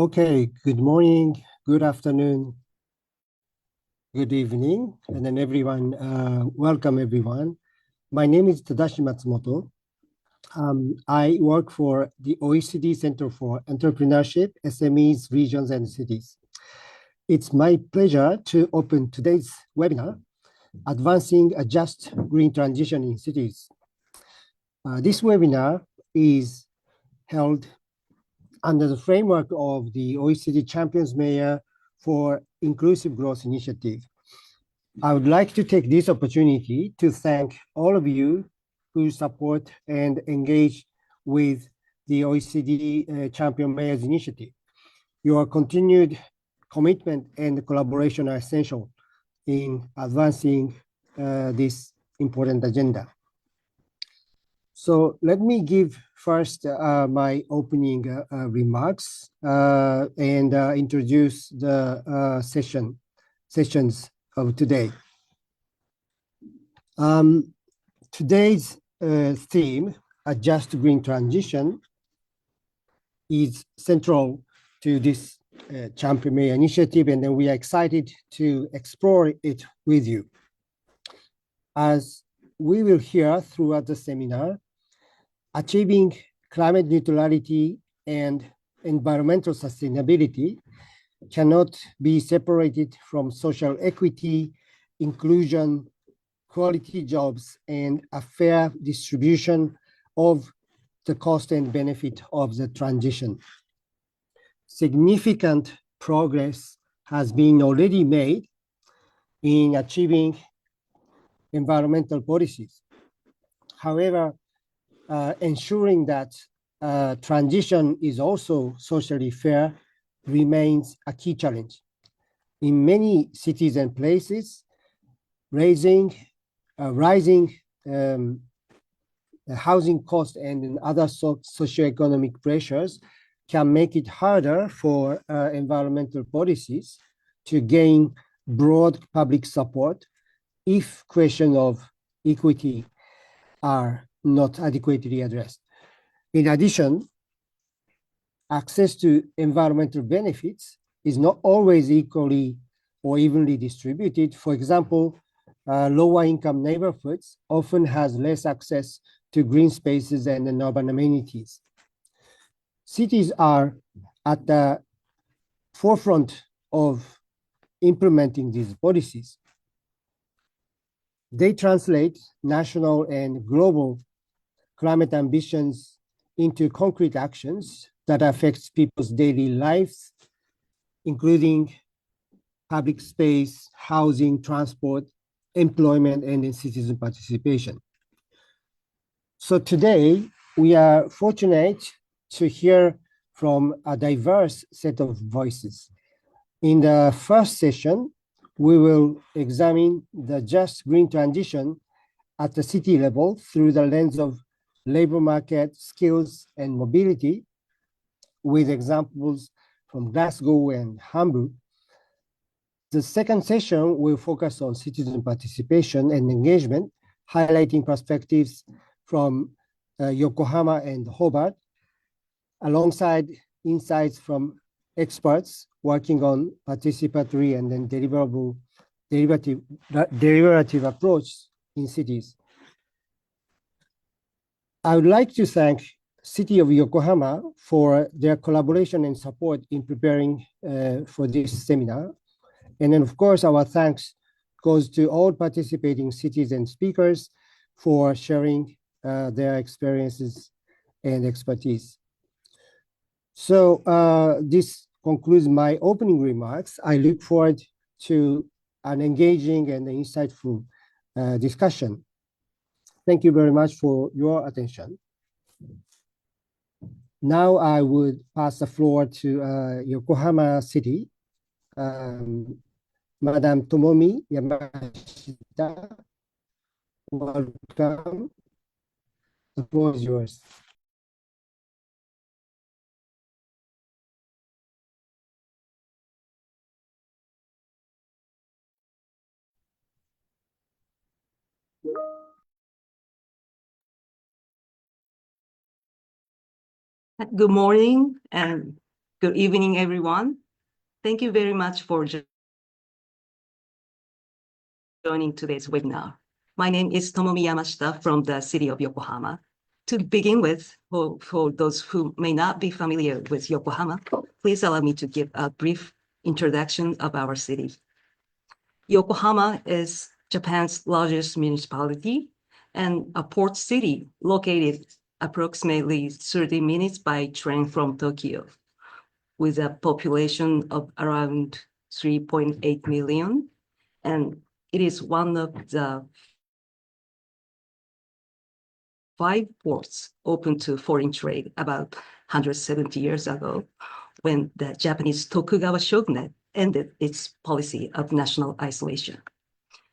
Okay, good morning, good afternoon, good evening, and then everyone, welcome everyone. My name is Tadashi Matsumoto. I work for the OECD Center for Entrepreneurship, SMEs, Regions, and Cities. It's my pleasure to open today's webinar, Advancing a Just Green Transition in Cities. This webinar is held under the framework of the OECD Champions Mayor for Inclusive Growth Initiative. I would like to take this opportunity to thank all of you who support and engage with the OECD Champion Mayors Initiative. Your continued commitment and collaboration are essential in advancing this important agenda. So let me give first my opening remarks and introduce the sessions of today. Today's theme, a just green transition, is central to this Champion Mayor initiative, and then we are excited to explore it with you. As we will hear throughout the seminar, achieving climate neutrality and environmental sustainability cannot be separated from social equity, inclusion, quality jobs, and a fair distribution of the cost and benefit of the transition. Significant progress has been already made in achieving environmental policies. However, ensuring that transition is also socially fair remains a key challenge. In many cities and places, rising housing costs and other socioeconomic pressures can make it harder for environmental policies to gain broad public support if questions of equity are not adequately addressed. In addition, access to environmental benefits is not always equally or evenly distributed. For example, lower income neighborhoods often has less access to green spaces and urban amenities. Cities are at the forefront of implementing these policies. They translate national and global climate ambitions into concrete actions that affect people's daily lives, including public space, housing, transport, employment, and citizen participation. So today, we are fortunate to hear from a diverse set of voices. In the first session, we will examine the just green transition at the city level through the lens of labor market, skills, and mobility, with examples from Glasgow and Hamburg. The second session will focus on citizen participation and engagement, highlighting perspectives from Yokohama and Hobart, alongside insights from experts working on participatory and then deliberative approach in cities. I would like to thank City of Yokohama for their collaboration and support in preparing for this seminar. And then, of course, our thanks goes to all participating cities and speakers for sharing their experiences and expertise. So this concludes my opening remarks. I look forward to an engaging and insightful discussion. Thank you very much for your attention. Now I would pass the floor to Yokohama City. Madam Tomomi Yamashita, welcome. The floor is yours. Good morning, and Good evening, everyone. Thank you very much for joining today's webinar. My name is Tomomi Yamashita from the city of Yokohama. To begin with, for those who may not be familiar with Yokohama, please allow me to give a brief introduction of our city. Yokohama is Japan's largest municipality and a port city located approximately 30 minutes by train from Tokyo, with a population of around 3.8 million. And it is one of the 5 ports open to foreign trade about 170 years ago, when the Japanese Tokugawa shogunate ended its policy of national isolation.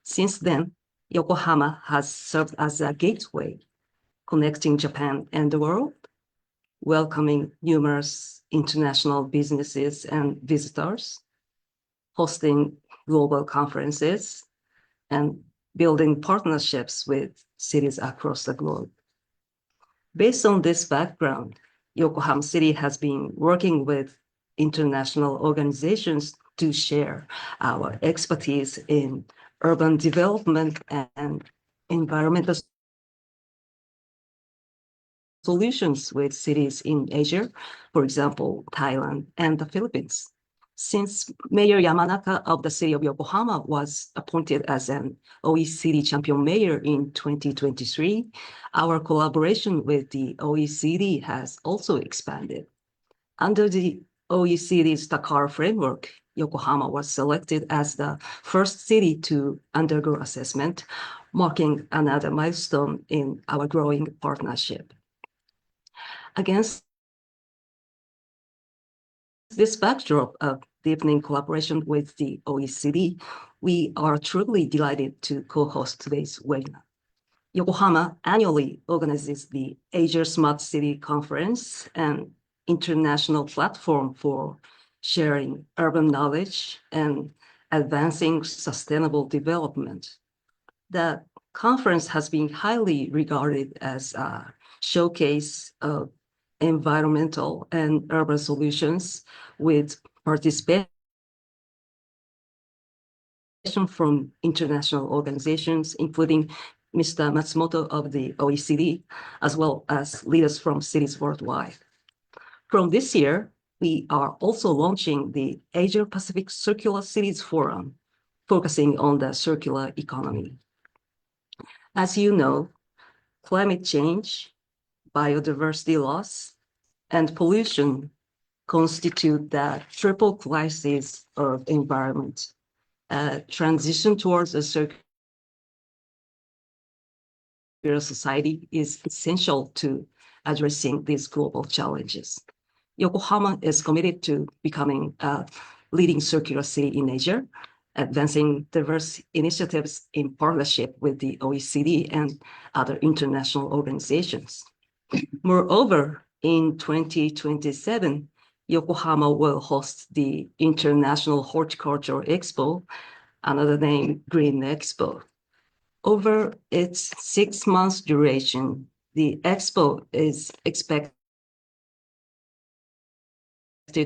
Since then, Yokohama has served as a gateway connecting Japan and the world, welcoming numerous international businesses and visitors, hosting global conferences, and building partnerships with cities across the globe. Based on this background, Yokohama City has been working with international organizations to share our expertise in urban development and environmental solutions with cities in Asia, for example, Thailand and the Philippines. Since Mayor Yamanaka of the city of Yokohama was appointed as an OECD champion mayor in 2023, our collaboration with the OECD has also expanded. Under the OECD's Dakar framework, Yokohama was selected as the first city to undergo assessment, marking another milestone in our growing partnership. Against this backdrop of deepening collaboration with the OECD, we are truly delighted to co-host today's webinar. Yokohama annually organizes the Asia Smart City Conference, an international platform for sharing urban knowledge and advancing sustainable development. The conference has been highly regarded as a showcase of environmental and urban solutions with participation from international organizations, including Mr. Matsumoto of the OECD, as well as leaders from cities worldwide. From this year, we are also launching the Asia Pacific Circular Cities Forum, focusing on the circular economy. As you know, climate change, biodiversity loss, and pollution constitute the triple crisis of environment. Transition towards a circular society is essential to addressing these global challenges. Yokohama is committed to becoming a leading circular city in Asia, advancing diverse initiatives in partnership with the OECD and other international organizations. Moreover, in 2027, Yokohama will host the International Horticulture Expo, another name, Green Expo. Over its 6 months duration, the expo is expected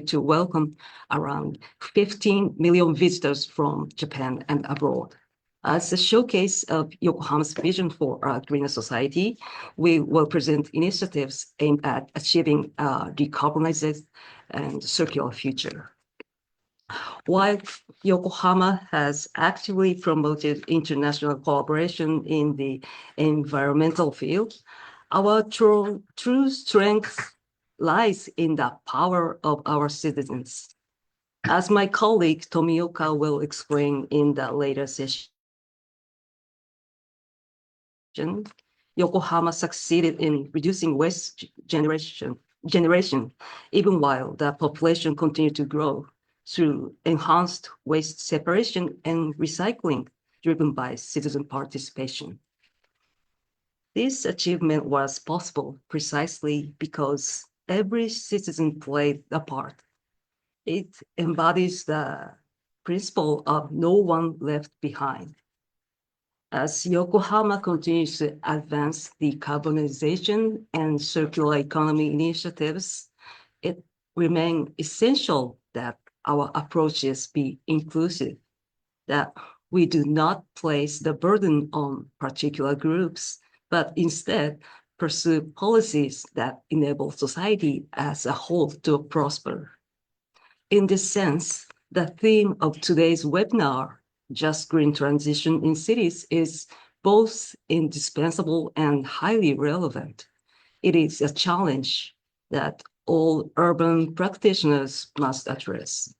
to welcome around 15 million visitors from Japan and abroad. As a showcase of Yokohama's vision for a greener society, we will present initiatives aimed at achieving a decarbonized and circular future. While Yokohama has actively promoted international collaboration in the environmental field, our true strength lies in the power of our citizens. As my colleague Tomioka will explain in the later session, Yokohama succeeded in reducing waste generation, even while the population continued to grow through enhanced waste separation and recycling driven by citizen participation. This achievement was possible precisely because every citizen played a part. It embodies the principle of no one left behind. As Yokohama continues to advance decarbonization and circular economy initiatives, it remain essential that our approaches be inclusive, that we do not place the burden on particular groups, but instead pursue policies that enable society as a whole to prosper. In this sense, the theme of today's webinar, Just Green Transition in Cities, is both indispensable and highly relevant. It is a challenge that all urban practitioners must address.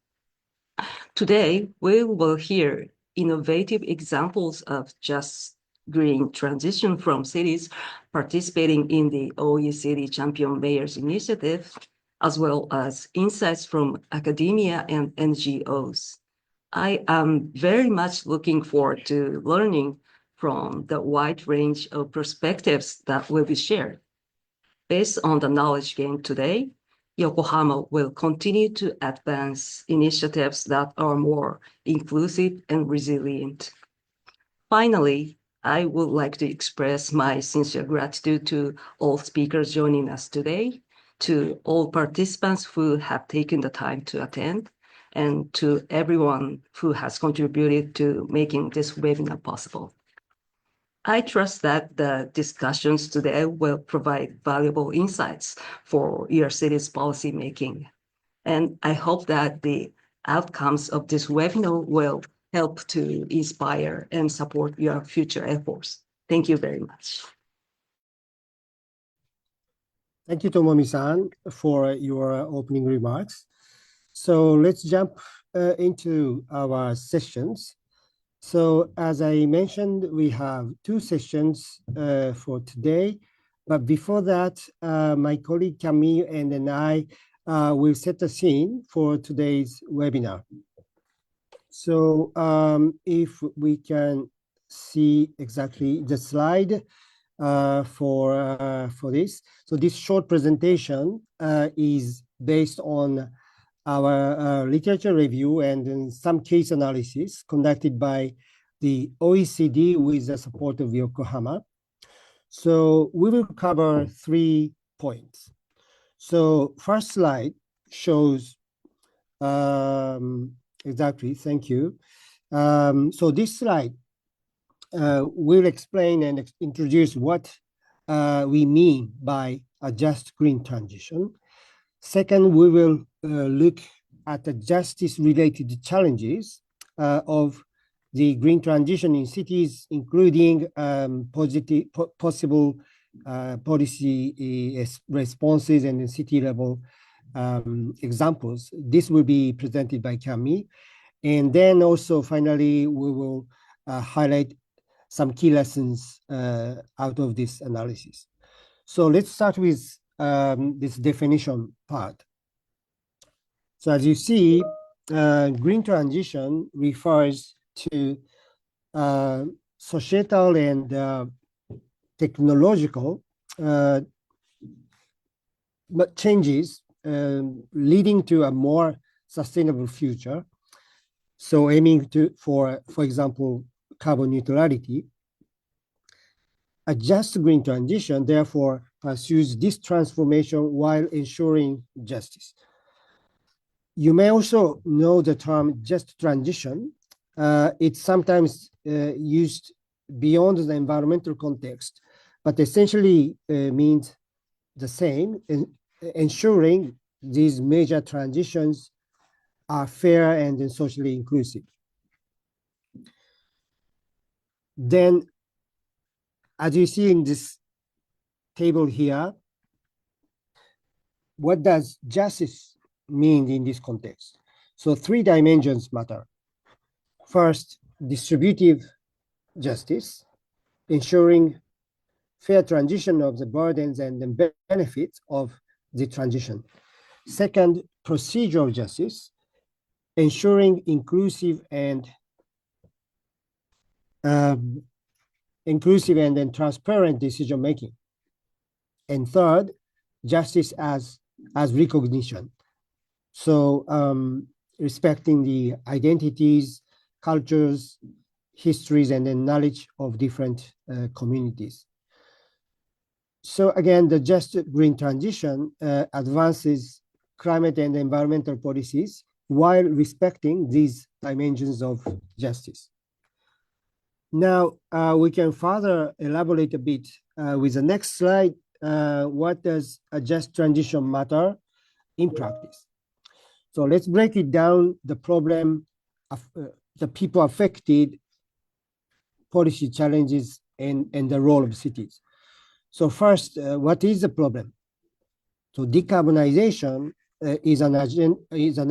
Today, we will hear innovative examples of just green transition from cities participating in the OECD Champion Mayors Initiative, as well as insights from academia and NGOs. I am very much looking forward to learning from the wide range of perspectives that will be shared. Based on the knowledge gained today, Yokohama will continue to advance initiatives that are more inclusive and resilient. Finally, I would like to express my sincere gratitude to all speakers joining us today, to all participants who have taken the time to attend, and to everyone who has contributed to making this webinar possible. I trust that the discussions today will provide valuable insights for your city's policymaking. And I hope that the outcomes of this webinar will help to inspire and support your future efforts. Thank you very much. Thank you, Tomomi-san, for your opening remarks. So let's jump into our sessions. So as I mentioned, we have two sessions for today. But before that, my colleague Camille and then I will set the scene for today's webinar. So if we can see exactly the slide for this. So this short presentation is based on our literature review and then some case analysis conducted by the OECD with the support of Yokohama. So we will cover 3 points. So first slide shows exactly, thank you. So this slide will explain and introduce what we mean by a just green transition. Second, we will look at the justice-related challenges of the green transition in cities, including possible policy responses and city-level examples. This will be presented by Camille. And then also, finally, we will highlight some key lessons out of this analysis. So let's start with this definition part. So as you see, green transition refers to societal and technological changes leading to a more sustainable future. So aiming for example, carbon neutrality. A just green transition, therefore, pursues this transformation while ensuring justice. You may also know the term just transition. It's sometimes used beyond the environmental context, but essentially means the same, ensuring these major transitions are fair and socially inclusive. Then, as you see in this table here, what does justice mean in this context? So 3 dimensions matter. First, distributive justice, ensuring fair transition of the burdens and the benefits of the transition. Second, procedural justice, ensuring inclusive and then transparent decision making. And third, justice as recognition. So respecting the identities, cultures, histories, and then knowledge of different communities. So again, the just green transition advances climate and environmental policies while respecting these dimensions of justice. Now, we can further elaborate a bit with the next slide. What does a just transition matter in practice? So let's break it down, the problem of the people affected, policy challenges, and the role of cities. So first, what is the problem? So decarbonization is an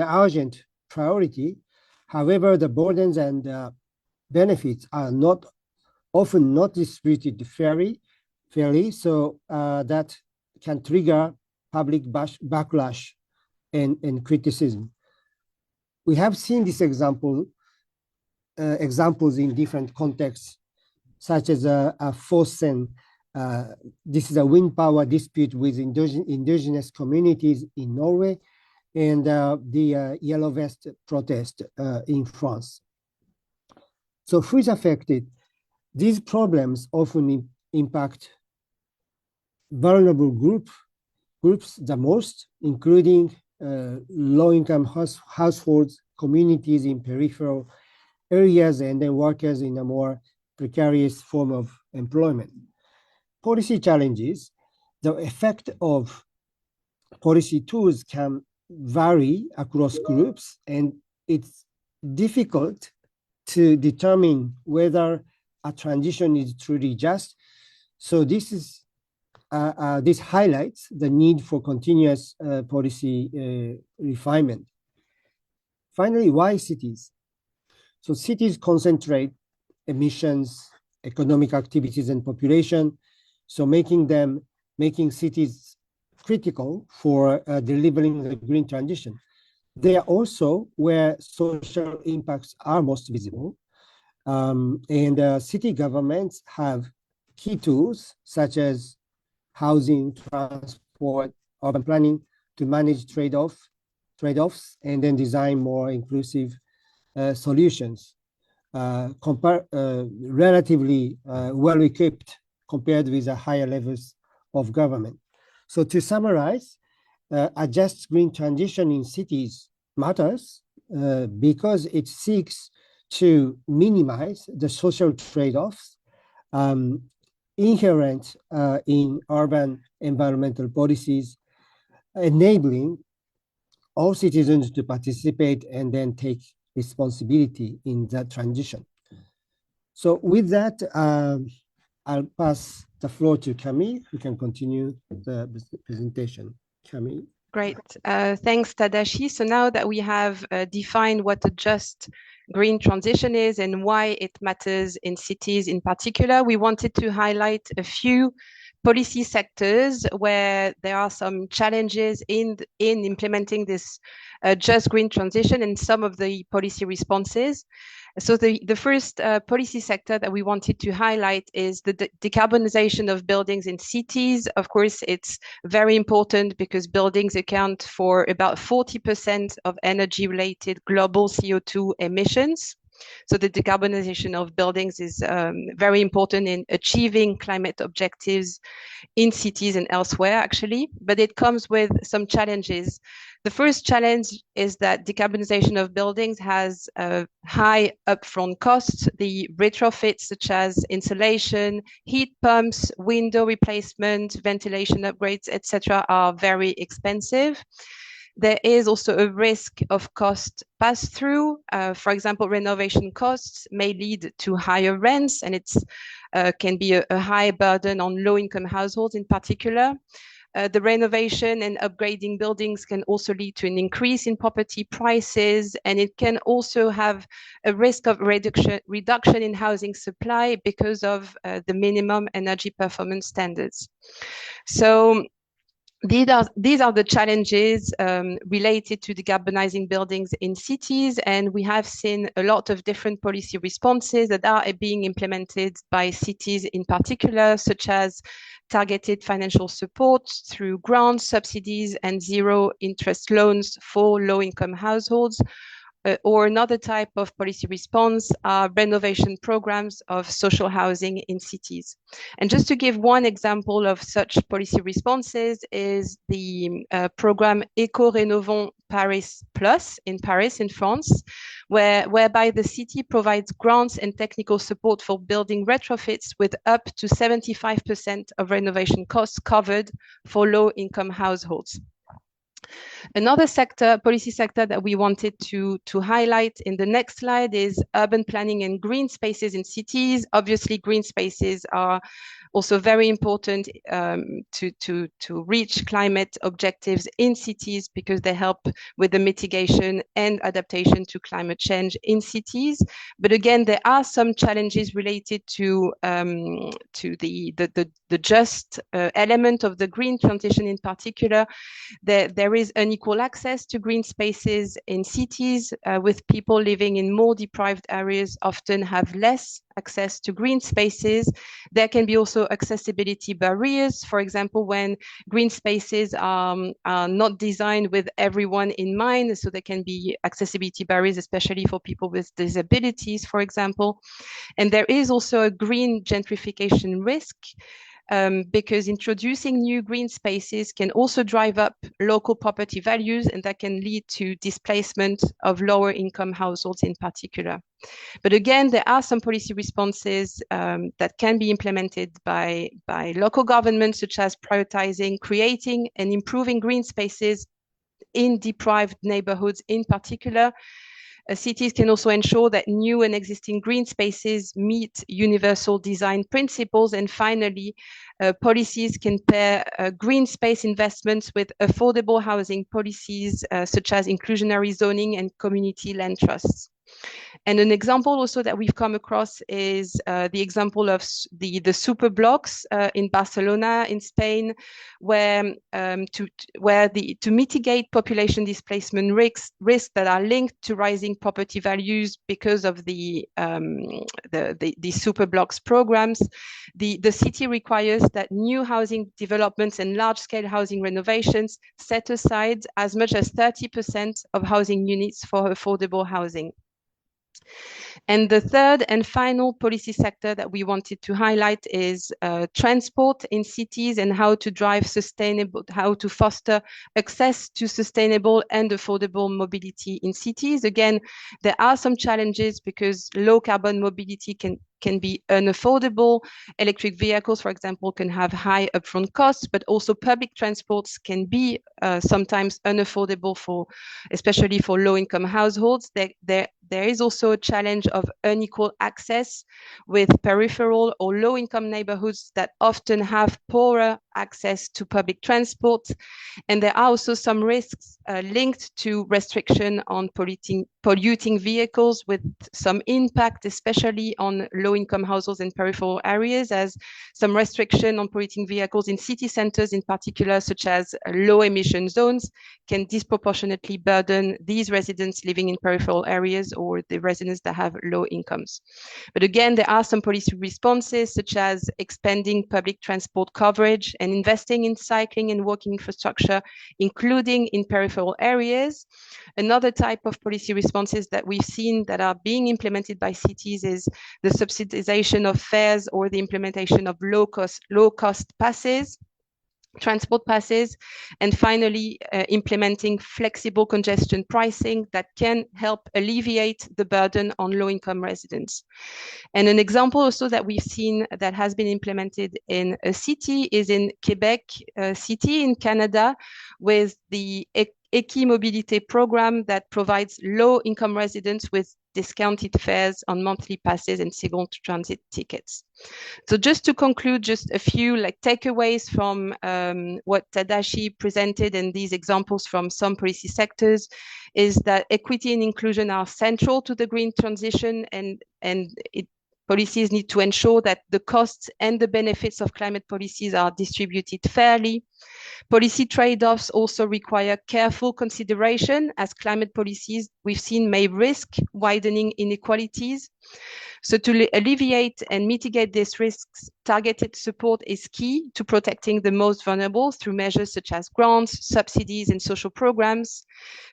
urgent priority. However, the burdens and benefits are often not distributed fairly, so that can trigger public backlash and criticism. We have seen this examples in different contexts, such as a Fosen. This is a wind power dispute with indigenous communities in Norway, and the Yellow Vest protest in France. So who is affected? These problems often impact vulnerable groups the most, including low-income households, communities in peripheral areas, and then workers in a more precarious form of employment. Policy challenges, the effect of policy tools can vary across groups, and it's difficult to determine whether a transition is truly just. So this highlights the need for continuous policy refinement. Finally, why cities? So cities concentrate emissions, economic activities, and population, so making cities critical for delivering the green transition. They are also where social impacts are most visible. And city governments have key tools such as housing, transport, urban planning to manage trade-offs, and then design more inclusive solutions, relatively well-equipped compared with the higher levels of government. So to summarize, a just green transition in cities matters because it seeks to minimize the social trade-offs inherent in urban environmental policies, enabling all citizens to participate and then take responsibility in that transition. So with that, I'll pass the floor to Camille, who can continue the presentation. Camille. Great. Thanks, Tadashi. So now that we have defined what a just green transition is and why it matters in cities in particular, we wanted to highlight a few policy sectors where there are some challenges in implementing this just green transition and some of the policy responses. So the first policy sector that we wanted to highlight is the decarbonization of buildings in cities. Of course, it's very important because buildings account for about 40% of energy-related global CO2 emissions. So the decarbonization of buildings is very important in achieving climate objectives in cities and elsewhere, actually, but it comes with some challenges. The first challenge is that decarbonization of buildings has high upfront costs. The retrofits such as insulation, heat pumps, window replacement, ventilation upgrades, etc., are very expensive. There is also a risk of cost pass-through. For example, renovation costs may lead to higher rents, and it can be a high burden on low-income households in particular. The renovation and upgrading buildings can also lead to an increase in property prices, and it can also have a risk of reduction in housing supply because of the minimum energy performance standards. So these are the challenges related to decarbonizing buildings in cities, and we have seen a lot of different policy responses that are being implemented by cities in particular, such as targeted financial support through grants, subsidies, and zero interest loans for low-income households, or another type of policy response are renovation programs of social housing in cities. And just to give one example of such policy responses is the program Éco-Rénovons Paris Plus in Paris, in France, whereby the city provides grants and technical support for building retrofits with up to 75% of renovation costs covered for low-income households. Another policy sector that we wanted to highlight in the next slide is urban planning and green spaces in cities. Obviously, green spaces are also very important to reach climate objectives in cities because they help with the mitigation and adaptation to climate change in cities. But again, there are some challenges related to the just element of the green transition in particular. There is unequal access to green spaces in cities, with people living in more deprived areas often have less access to green spaces. There can be also accessibility barriers. For example, when green spaces are not designed with everyone in mind, so there can be accessibility barriers, especially for people with disabilities, for example. And there is also a green gentrification risk, because introducing new green spaces can also drive up local property values, and that can lead to displacement of lower income households in particular. But again, there are some policy responses that can be implemented by local governments, such as prioritizing, creating and improving green spaces in deprived neighborhoods in particular. Cities can also ensure that new and existing green spaces meet universal design principles. And finally, policies can pair green space investments with affordable housing policies, such as inclusionary zoning and community land trusts. And an example also that we've come across is the example of the super blocks in Barcelona, in Spain, where to mitigate population displacement risks that are linked to rising property values because of the super blocks programs, the city requires that new housing developments and large-scale housing renovations set aside as much as 30% of housing units for affordable housing. And the third and final policy sector that we wanted to highlight is transport in cities and how to foster access to sustainable and affordable mobility in cities. Again, there are some challenges because low carbon mobility can be unaffordable. Electric vehicles, for example, can have high upfront costs, but also public transports can be sometimes unaffordable especially for low-income households. There is also a challenge of unequal access with peripheral or low-income neighborhoods that often have poorer access to public transport. And there are also some risks linked to restriction on polluting vehicles, with some impact, especially on low-income households in peripheral areas, as some restriction on polluting vehicles in city centers in particular, such as low-emission zones, can disproportionately burden these residents living in peripheral areas or the residents that have low incomes. But again, there are some policy responses, such as expanding public transport coverage and investing in cycling and walking infrastructure, including in peripheral areas. Another type of policy responses that we've seen that are being implemented by cities is the subsidization of fares or the implementation of low-cost passes, transport passes, and finally implementing flexible congestion pricing that can help alleviate the burden on low-income residents. And an example also that we've seen that has been implemented in a city is in Quebec City in Canada, with the Equimobilité program that provides low-income residents with discounted fares on monthly passes and second transit tickets. So just to conclude, just a few takeaways from what Tadashi presented and these examples from some policy sectors is that equity and inclusion are central to the green transition, and Policies need to ensure that the costs and the benefits of climate policies are distributed fairly. Policy trade-offs also require careful consideration, as climate policies we've seen may risk widening inequalities. So to alleviate and mitigate these risks, targeted support is key to protecting the most vulnerable through measures such as grants, subsidies, and social programs.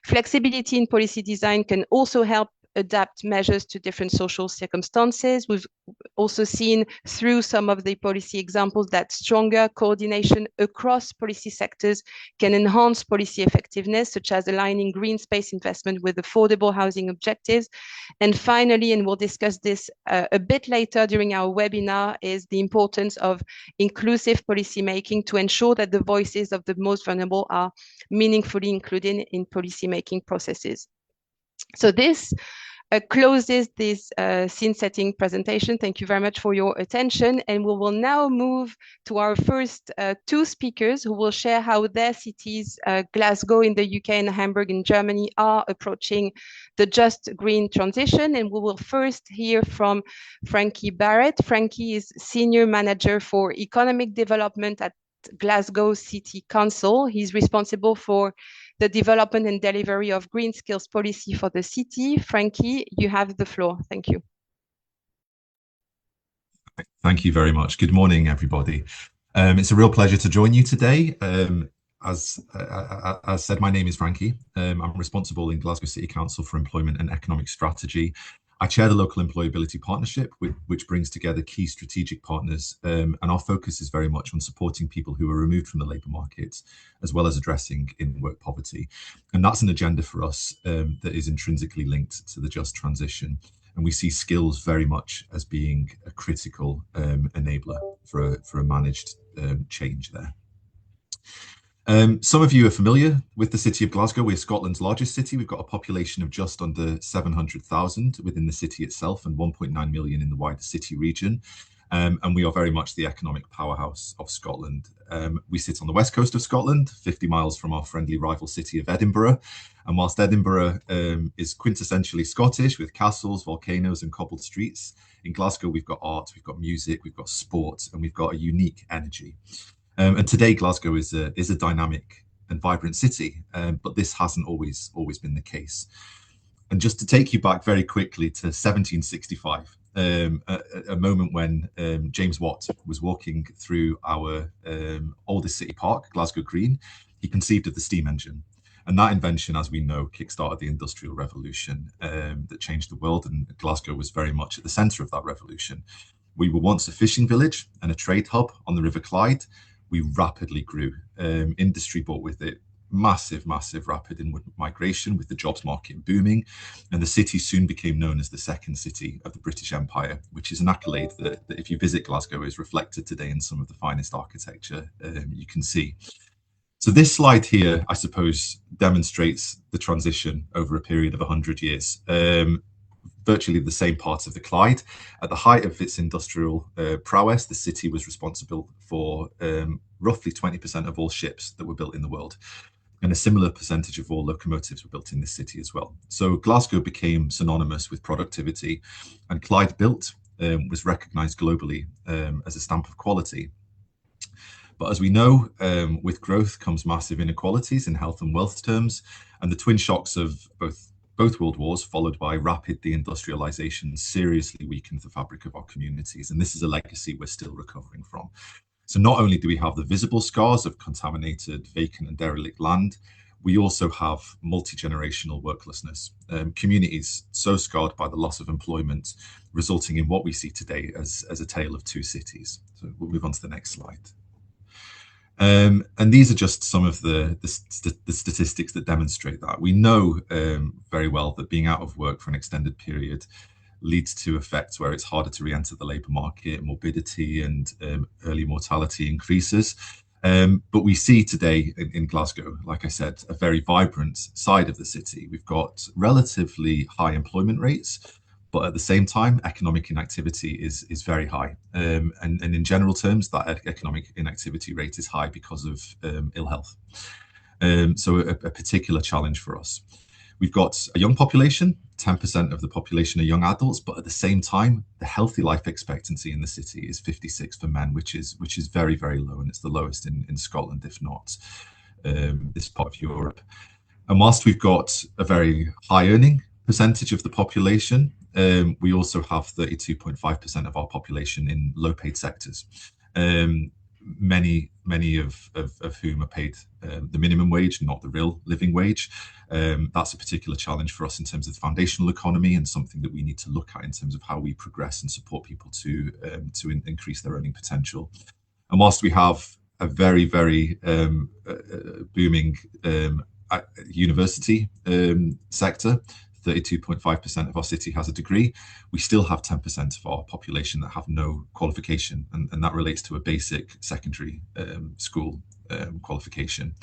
Flexibility in policy design can also help adapt measures to different social circumstances. We've also seen through some of the policy examples that stronger coordination across policy sectors can enhance policy effectiveness, such as aligning green space investment with affordable housing objectives. And finally, and we'll discuss this a bit later during our webinar, is the importance of inclusive policymaking to ensure that the voices of the most vulnerable are meaningfully included in policymaking processes. So this closes this scene-setting presentation. Thank you very much for your attention. And we will now move to our first two speakers who will share how their cities, Glasgow in the UK and Hamburg in Germany, are approaching the just green transition. And we will first hear from Frankie Barrett. Frankie is Senior Manager for Economic Development at Glasgow City Council. He's responsible for the development and delivery of green skills policy for the city. Frankie, you have the floor. Thank you. Thank you very much. Good morning, everybody. It's a real pleasure to join you today. As said, my name is Frankie. I'm responsible in Glasgow City Council for Employment and Economic Strategy. I chair the Local Employability Partnership, which brings together key strategic partners, and our focus is very much on supporting people who are removed from the labour market, as well as addressing in-work poverty. And that's an agenda for us that is intrinsically linked to the just transition. And we see skills very much as being a critical enabler for a managed change there. Some of you are familiar with the city of Glasgow. We're Scotland's largest city. We've got a population of just under 700,000 within the city itself and 1.9 million in the wider city region. And we are very much the economic powerhouse of Scotland. We sit on the west coast of Scotland, 50 miles from our friendly rival city of Edinburgh. And whilst Edinburgh is quintessentially Scottish with castles, volcanoes and cobbled streets, in Glasgow we've got art, we've got music, we've got sport, and we've got a unique energy. And today Glasgow is a dynamic and vibrant city, but this hasn't always been the case. And just to take you back very quickly to 1765, a moment when James Watt was walking through our oldest city park, Glasgow Green, he conceived of the steam engine. And that invention, as we know, kickstarted the Industrial Revolution that changed the world, and Glasgow was very much at the centre of that revolution. We were once a fishing village and a trade hub on the River Clyde. We rapidly grew. Industry brought with it massive rapid inward migration, with the jobs market booming, and the city soon became known as the second city of the British Empire, which is an accolade that if you visit Glasgow is reflected today in some of the finest architecture you can see. So this slide here, I suppose, demonstrates the transition over a period of 100 years. Virtually the same part of the Clyde. At the height of its industrial prowess, the city was responsible for roughly 20% of all ships that were built in the world. And a similar percentage of all locomotives were built in this city as well. So Glasgow became synonymous with productivity, and Clyde Built was recognised globally as a stamp of quality. But as we know, with growth comes massive inequalities in health and wealth terms, and the twin shocks of both world wars, followed by rapid deindustrialization, seriously weakened the fabric of our communities. And this is a legacy we're still recovering from. So not only do we have the visible scars of contaminated, vacant and derelict land, we also have multi-generational worklessness. Communities so scarred by the loss of employment, resulting in what we see today as a tale of two cities. So we'll move on to the next slide. And these are just some of the statistics that demonstrate that. We know very well that being out of work for an extended period leads to effects where it's harder to re-enter the labour market, morbidity and early mortality increases. But we see today in Glasgow, like I said, a very vibrant side of the city. We've got relatively high employment rates, but at the same time, economic inactivity is very high. And in general terms, that economic inactivity rate is high because of ill health. So a particular challenge for us. We've got a young population, 10% of the population are young adults, but at the same time, the healthy life expectancy in the city is 56 for men, which is very, very low, and it's the lowest in Scotland, if not this part of Europe. And whilst we've got a very high earning percentage of the population, we also have 32.5% of our population in low paid sectors. Many of whom are paid the minimum wage, not the real living wage. That's a particular challenge for us in terms of the foundational economy, and something that we need to look at in terms of how we progress and support people to increase their earning potential. And whilst we have a very, very booming university sector, 32.5% of our city has a degree, we still have 10% of our population that have no qualification, and that relates to a basic secondary school qualification.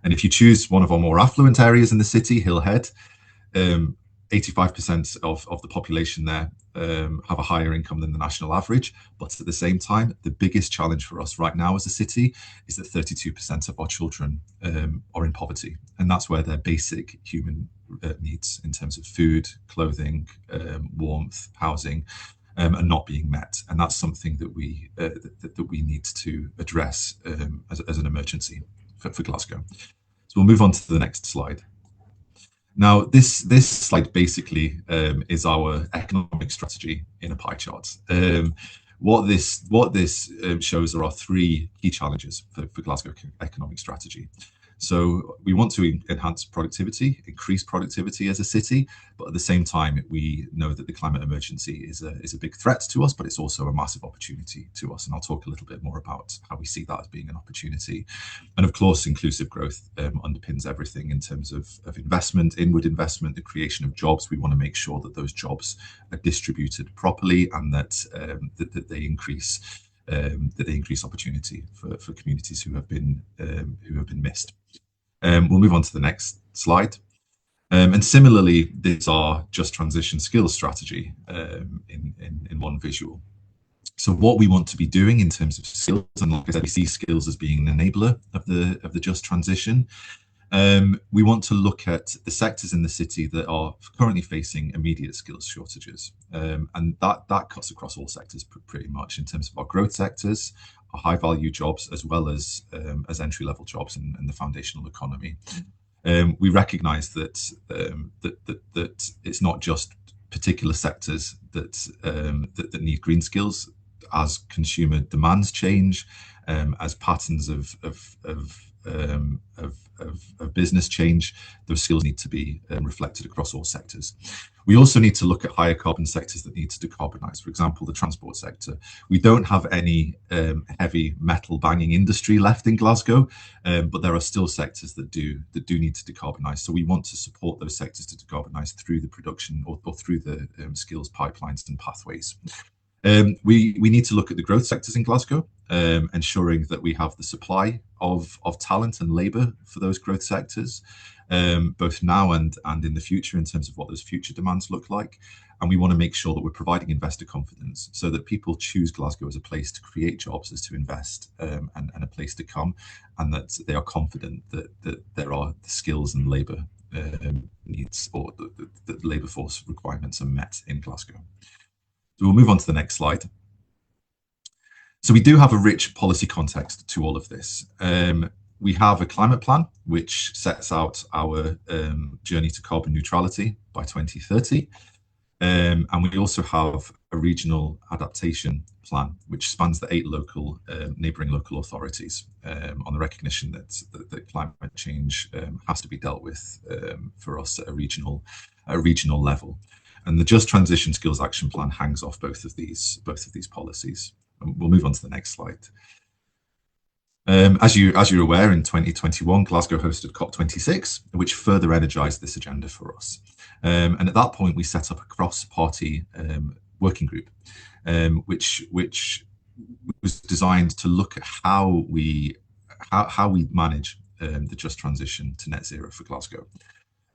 And if you choose one of our more affluent areas in the city, Hillhead, 85% of the population there have a higher income than the national average. But at the same time, the biggest challenge for us right now as a city is that 32% of our children are in poverty. And that's where their basic human needs in terms of food, clothing, warmth, housing are not being met. And that's something that we need to address as an emergency for Glasgow. So we'll move on to the next slide. Now, this slide basically is our economic strategy in a pie chart. What this shows are our three key challenges for Glasgow economic strategy. So we want to enhance productivity, increase productivity as a city, but at the same time, we know that the climate emergency is a big threat to us, but it's also a massive opportunity to us. And I'll talk a little bit more about how we see that as being an opportunity. And of course, inclusive growth underpins everything in terms of investment, inward investment, the creation of jobs. We want to make sure that those jobs are distributed properly, and that they increase opportunity for communities who have been missed. We'll move on to the next slide. And similarly, this is our Just Transition skills strategy in one visual. So what we want to be doing in terms of skills, and like I said, we see skills as being an enabler of the Just Transition. We want to look at the sectors in the city that are currently facing immediate skills shortages. And that cuts across all sectors pretty much in terms of our growth sectors, our high value jobs, as well as entry-level jobs in the foundational economy. We recognise that it's not just particular sectors that need green skills. As consumer demands change, as patterns of business change, those skills need to be reflected across all sectors. We also need to look at higher carbon sectors that need to decarbonise. For example, the transport sector. We don't have any heavy metal banging industry left in Glasgow, but there are still sectors that do need to decarbonise. So we want to support those sectors to decarbonise through the production or through the skills pipelines and pathways. We need to look at the growth sectors in Glasgow, ensuring that we have the supply of talent and labour for those growth sectors, both now and in the future in terms of what those future demands look like. And we want to make sure that we're providing investor confidence so that people choose Glasgow as a place to create jobs, as to invest, and a place to come, and that they are confident that there are the skills and labour needs, or the labour force requirements are met in Glasgow. So we'll move on to the next slide. So we do have a rich policy context to all of this. We have a climate plan, which sets out our journey to carbon neutrality by 2030. And we also have a regional adaptation plan, which spans the 8 local neighbouring local authorities on the recognition that climate change has to be dealt with for us at a regional level. And the Just Transition Skills Action Plan hangs off both of these policies. And we'll move on to the next slide. As you're aware, in 2021, Glasgow hosted COP26, which further energised this agenda for us. And at that point, we set up a cross-party working group, which was designed to look at how we manage the just transition to net zero for Glasgow.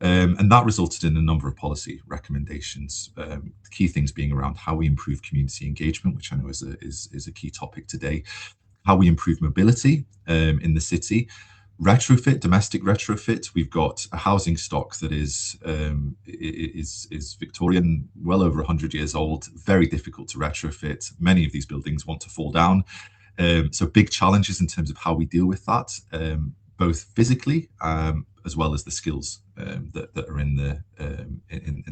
And that resulted in a number of policy recommendations, the key things being around how we improve community engagement, which I know is a key topic today, how we improve mobility in the city, Retrofit, domestic retrofit, we've got a housing stock that is Victorian, well over 100 years old, very difficult to retrofit. Many of these buildings want to fall down. So big challenges in terms of how we deal with that, both physically as well as the skills that are in the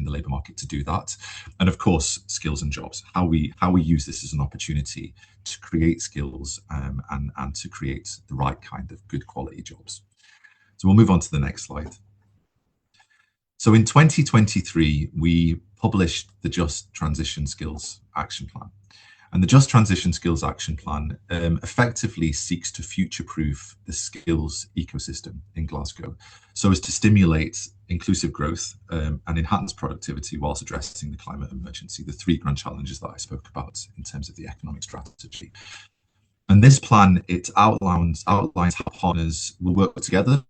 labour market to do that, and of course skills and jobs. How we use this as an opportunity to create skills and to create the right kind of good quality jobs. So we'll move on to the next slide. So in 2023 we published the Just Transition Skills Action Plan. And the Just Transition Skills Action Plan effectively seeks to future-proof the skills ecosystem in Glasgow, so as to stimulate inclusive growth and enhance productivity whilst addressing the climate emergency, the three grand challenges that I spoke about in terms of the economic strategy. And this plan, it outlines how partners will work together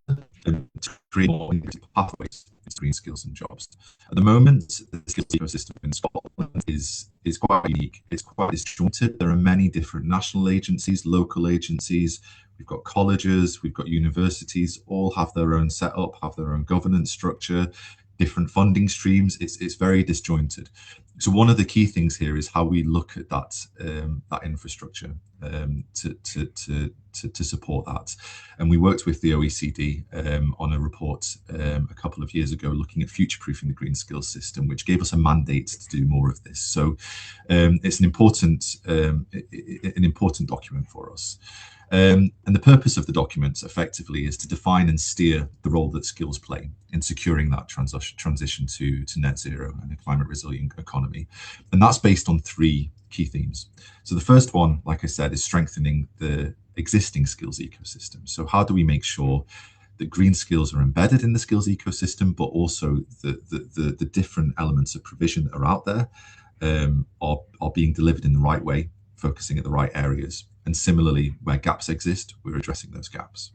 to create more pathways to green skills and jobs. At the moment, the skills ecosystem in Scotland is quite unique. It's quite disjointed. There are many different national agencies, local agencies. We've got colleges, we've got universities, all have their own setup, have their own governance structure, different funding streams. It's very disjointed. So one of the key things here is how we look at that infrastructure to support that. And we worked with the OECD on a report a couple of years ago looking at future-proofing the green skills system, which gave us a mandate to do more of this. So it's an important document for us. And the purpose of the document effectively is to define and steer the role that skills play in securing that transition to net zero and a climate resilient economy. And that's based on three key themes. So the first one, like I said, is strengthening the existing skills ecosystem. So how do we make sure that green skills are embedded in the skills ecosystem, but also the different elements of provision that are out there are being delivered in the right way, focusing at the right areas. And similarly, where gaps exist, we're addressing those gaps.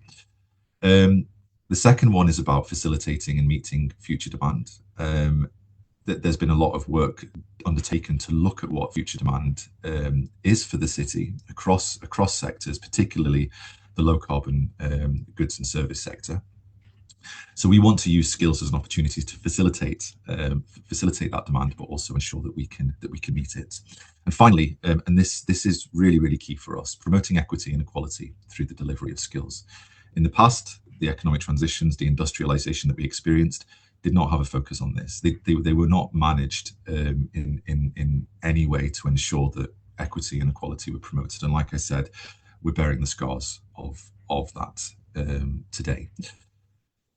The second one is about facilitating and meeting future demand. There's been a lot of work undertaken to look at what future demand is for the city across sectors, particularly the low carbon goods and service sector. So we want to use skills as an opportunity to facilitate that demand, but also ensure that we can meet it. And finally, and this is really key for us, promoting equity and equality through the delivery of skills. In the past, the economic transitions, the industrialization that we experienced, did not have a focus on this. They were not managed in any way to ensure that equity and equality were promoted. And like I said, we're bearing the scars of that today.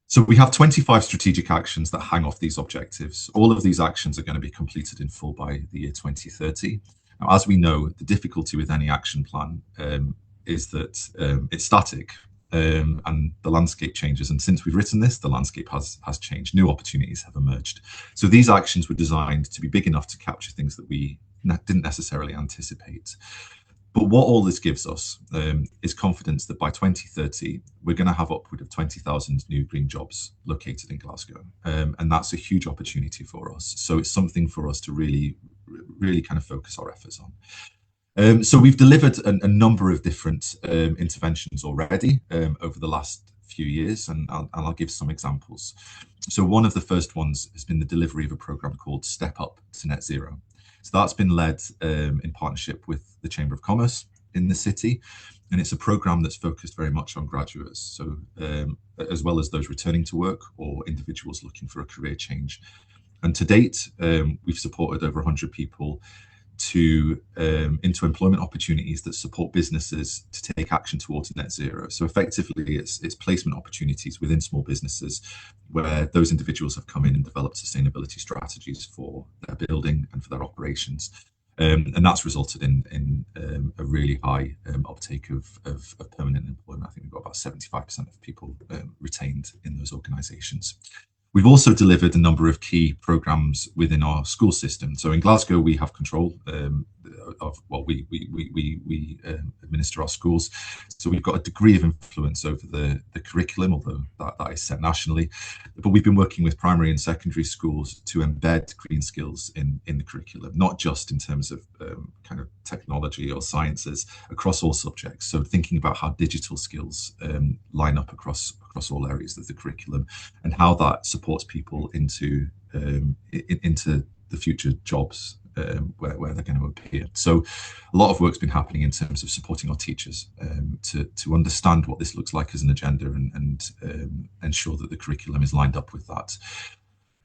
So we have 25 strategic actions that hang off these objectives. All of these actions are going to be completed in full by the year 2030. Now, as we know, the difficulty with any action plan is that it's static and the landscape changes. And since we've written this, the landscape has changed. New opportunities have emerged. So these actions were designed to be big enough to capture things that we didn't necessarily anticipate. But what all this gives us is confidence that by 2030, we're going to have upward of 20,000 new green jobs located in Glasgow. And that's a huge opportunity for us. So it's something for us to really kind of focus our efforts on. So we've delivered a number of different interventions already over the last few years, and I'll give some examples. So one of the first ones has been the delivery of a programme called Step Up to Net Zero. So that's been led in partnership with the Chamber of Commerce in the city, and it's a programme that's focused very much on graduates, so as well as those returning to work or individuals looking for a career change. And to date, we've supported over 100 people into employment opportunities that support businesses to take action towards net zero. So effectively, it's placement opportunities within small businesses where those individuals have come in and developed sustainability strategies for their building and for their operations. And that's resulted in a really high uptake of permanent employment. I think we've got about 75% of people retained in those organisations. We've also delivered a number of key programmes within our school system. So in Glasgow, we have control we administer our schools. So we've got a degree of influence over the curriculum, although that is set nationally. But we've been working with primary and secondary schools to embed green skills in the curriculum, not just in terms of kind of technology or sciences, across all subjects. So thinking about how digital skills line up across all areas of the curriculum, and how that supports people into the future jobs where they're going to appear. So a lot of work's been happening in terms of supporting our teachers to understand what this looks like as an agenda and ensure that the curriculum is lined up with that.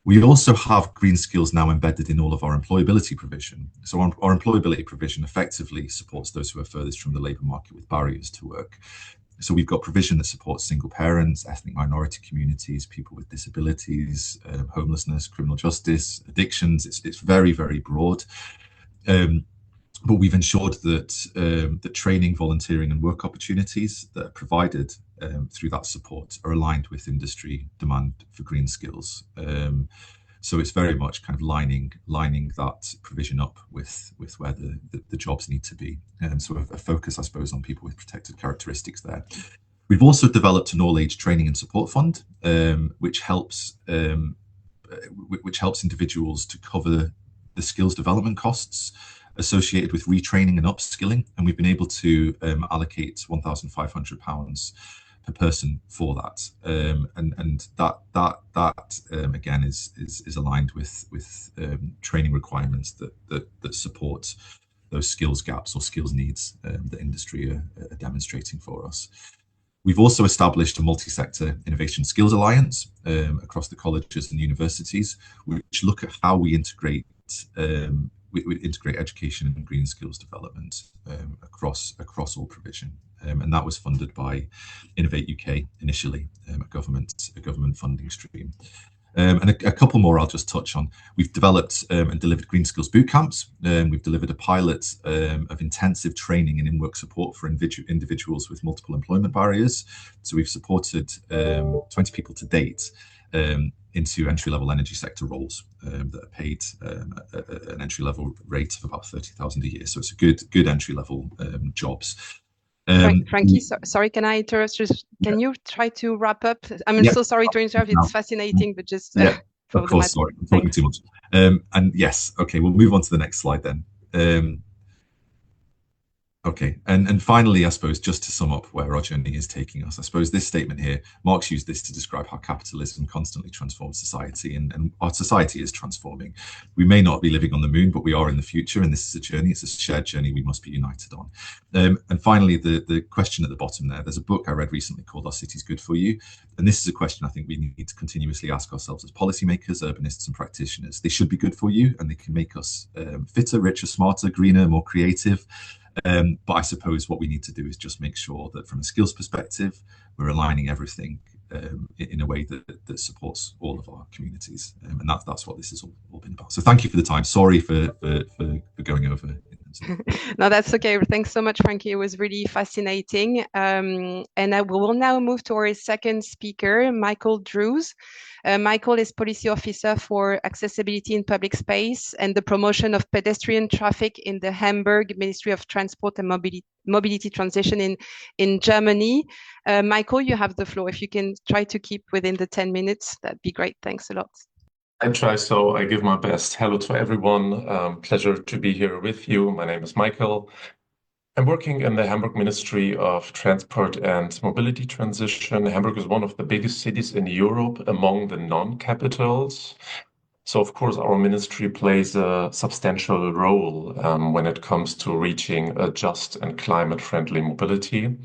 We also have green skills now embedded in all of our employability provision. So our employability provision effectively supports those who are furthest from the labour market with barriers to work. So we've got provision that supports single parents, ethnic minority communities, people with disabilities, homelessness, criminal justice, addictions. It's very, very broad. But we've ensured that the training, volunteering and work opportunities that are provided through that support are aligned with industry demand for green skills. So it's very much kind of lining that provision up with where the jobs need to be. So a focus, I suppose, on people with protected characteristics there. We've also developed an all-age training and support fund, which helps individuals to cover the skills development costs associated with retraining and upskilling. And we've been able to allocate £1,500 per person for that, and that again is aligned with training requirements that support those skills gaps or skills needs that industry are demonstrating for us. We've also established a multi-sector innovation skills alliance across the colleges and universities, which look at how we integrate education and green skills development across all provision. And that was funded by Innovate UK initially, a government funding stream. And a couple more I'll just touch on. We've developed and delivered green skills boot camps. We've delivered a pilot of intensive training and in-work support for individuals with multiple employment barriers. So we've supported 20 people to date into entry-level energy sector roles that are paid an entry-level rate of about 30,000 a year. So it's a good entry-level jobs. Frankie, sorry, can I interrupt? Can you try to wrap up? I'm so sorry to interrupt. It's fascinating, but just of course. Sorry, I'm talking too much. And yes, okay, we'll move on to the next slide then. Okay, and finally, I suppose, just to sum up where our journey is taking us, I suppose this statement here, Marx used this to describe how capitalism constantly transforms society, and our society is transforming. We may not be living on the moon, but we are in the future, and this is a journey. It's a shared journey we must be united on. And finally, the question at the bottom there, there's a book I read recently called Our City's Good For You, and this is a question I think we need to continuously ask ourselves as policymakers, urbanists and practitioners. They should be good for you, and they can make us fitter, richer, smarter, greener, more creative. But I suppose what we need to do is just make sure that from a skills perspective, we're aligning everything in a way that supports all of our communities. And that's what this has all been about. So thank you for the time. Sorry for going over. No, that's okay. Thanks so much, Frankie. It was really fascinating. And we will now move to our second speaker, Michael Drews. Michael is Policy Officer for Accessibility in Public Space and the Promotion of Pedestrian Traffic in the Hamburg Ministry of Transport and Mobility Transition in Germany. Michael, you have the floor. If you can try to keep within the 10 minutes, that'd be great. Thanks a lot. I try, so I give my best. Hello to everyone. Pleasure to be here with you. My name is Michael. I'm working in the Hamburg Ministry of Transport and Mobility Transition. Hamburg is one of the biggest cities in Europe among the non-capitals. So, of course, our ministry plays a substantial role when it comes to reaching a just and climate-friendly mobility.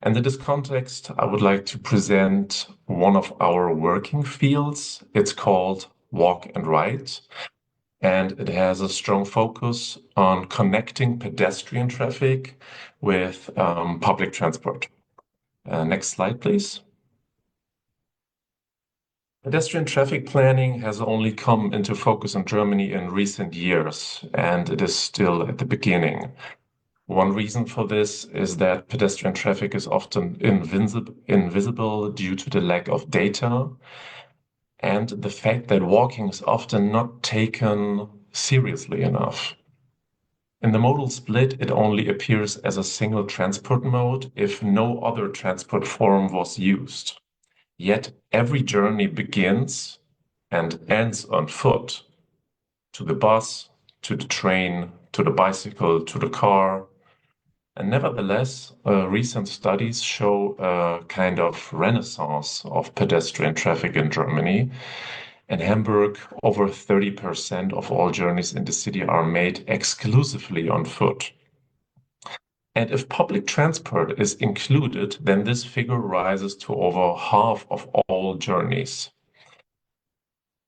And in this context, I would like to present one of our working fields. It's called Walk and Ride, and it has a strong focus on connecting pedestrian traffic with public transport. Next slide, please. Pedestrian traffic planning has only come into focus in Germany in recent years, and it is still at the beginning. One reason for this is that pedestrian traffic is often invisible due to the lack of data and the fact that walking is often not taken seriously enough. In the modal split, it only appears as a single transport mode if no other transport form was used. Yet every journey begins and ends on foot, to the bus, to the train, to the bicycle, to the car. And nevertheless, recent studies show a kind of renaissance of pedestrian traffic in Germany. In Hamburg, over 30% of all journeys in the city are made exclusively on foot. And if public transport is included, then this figure rises to over half of all journeys.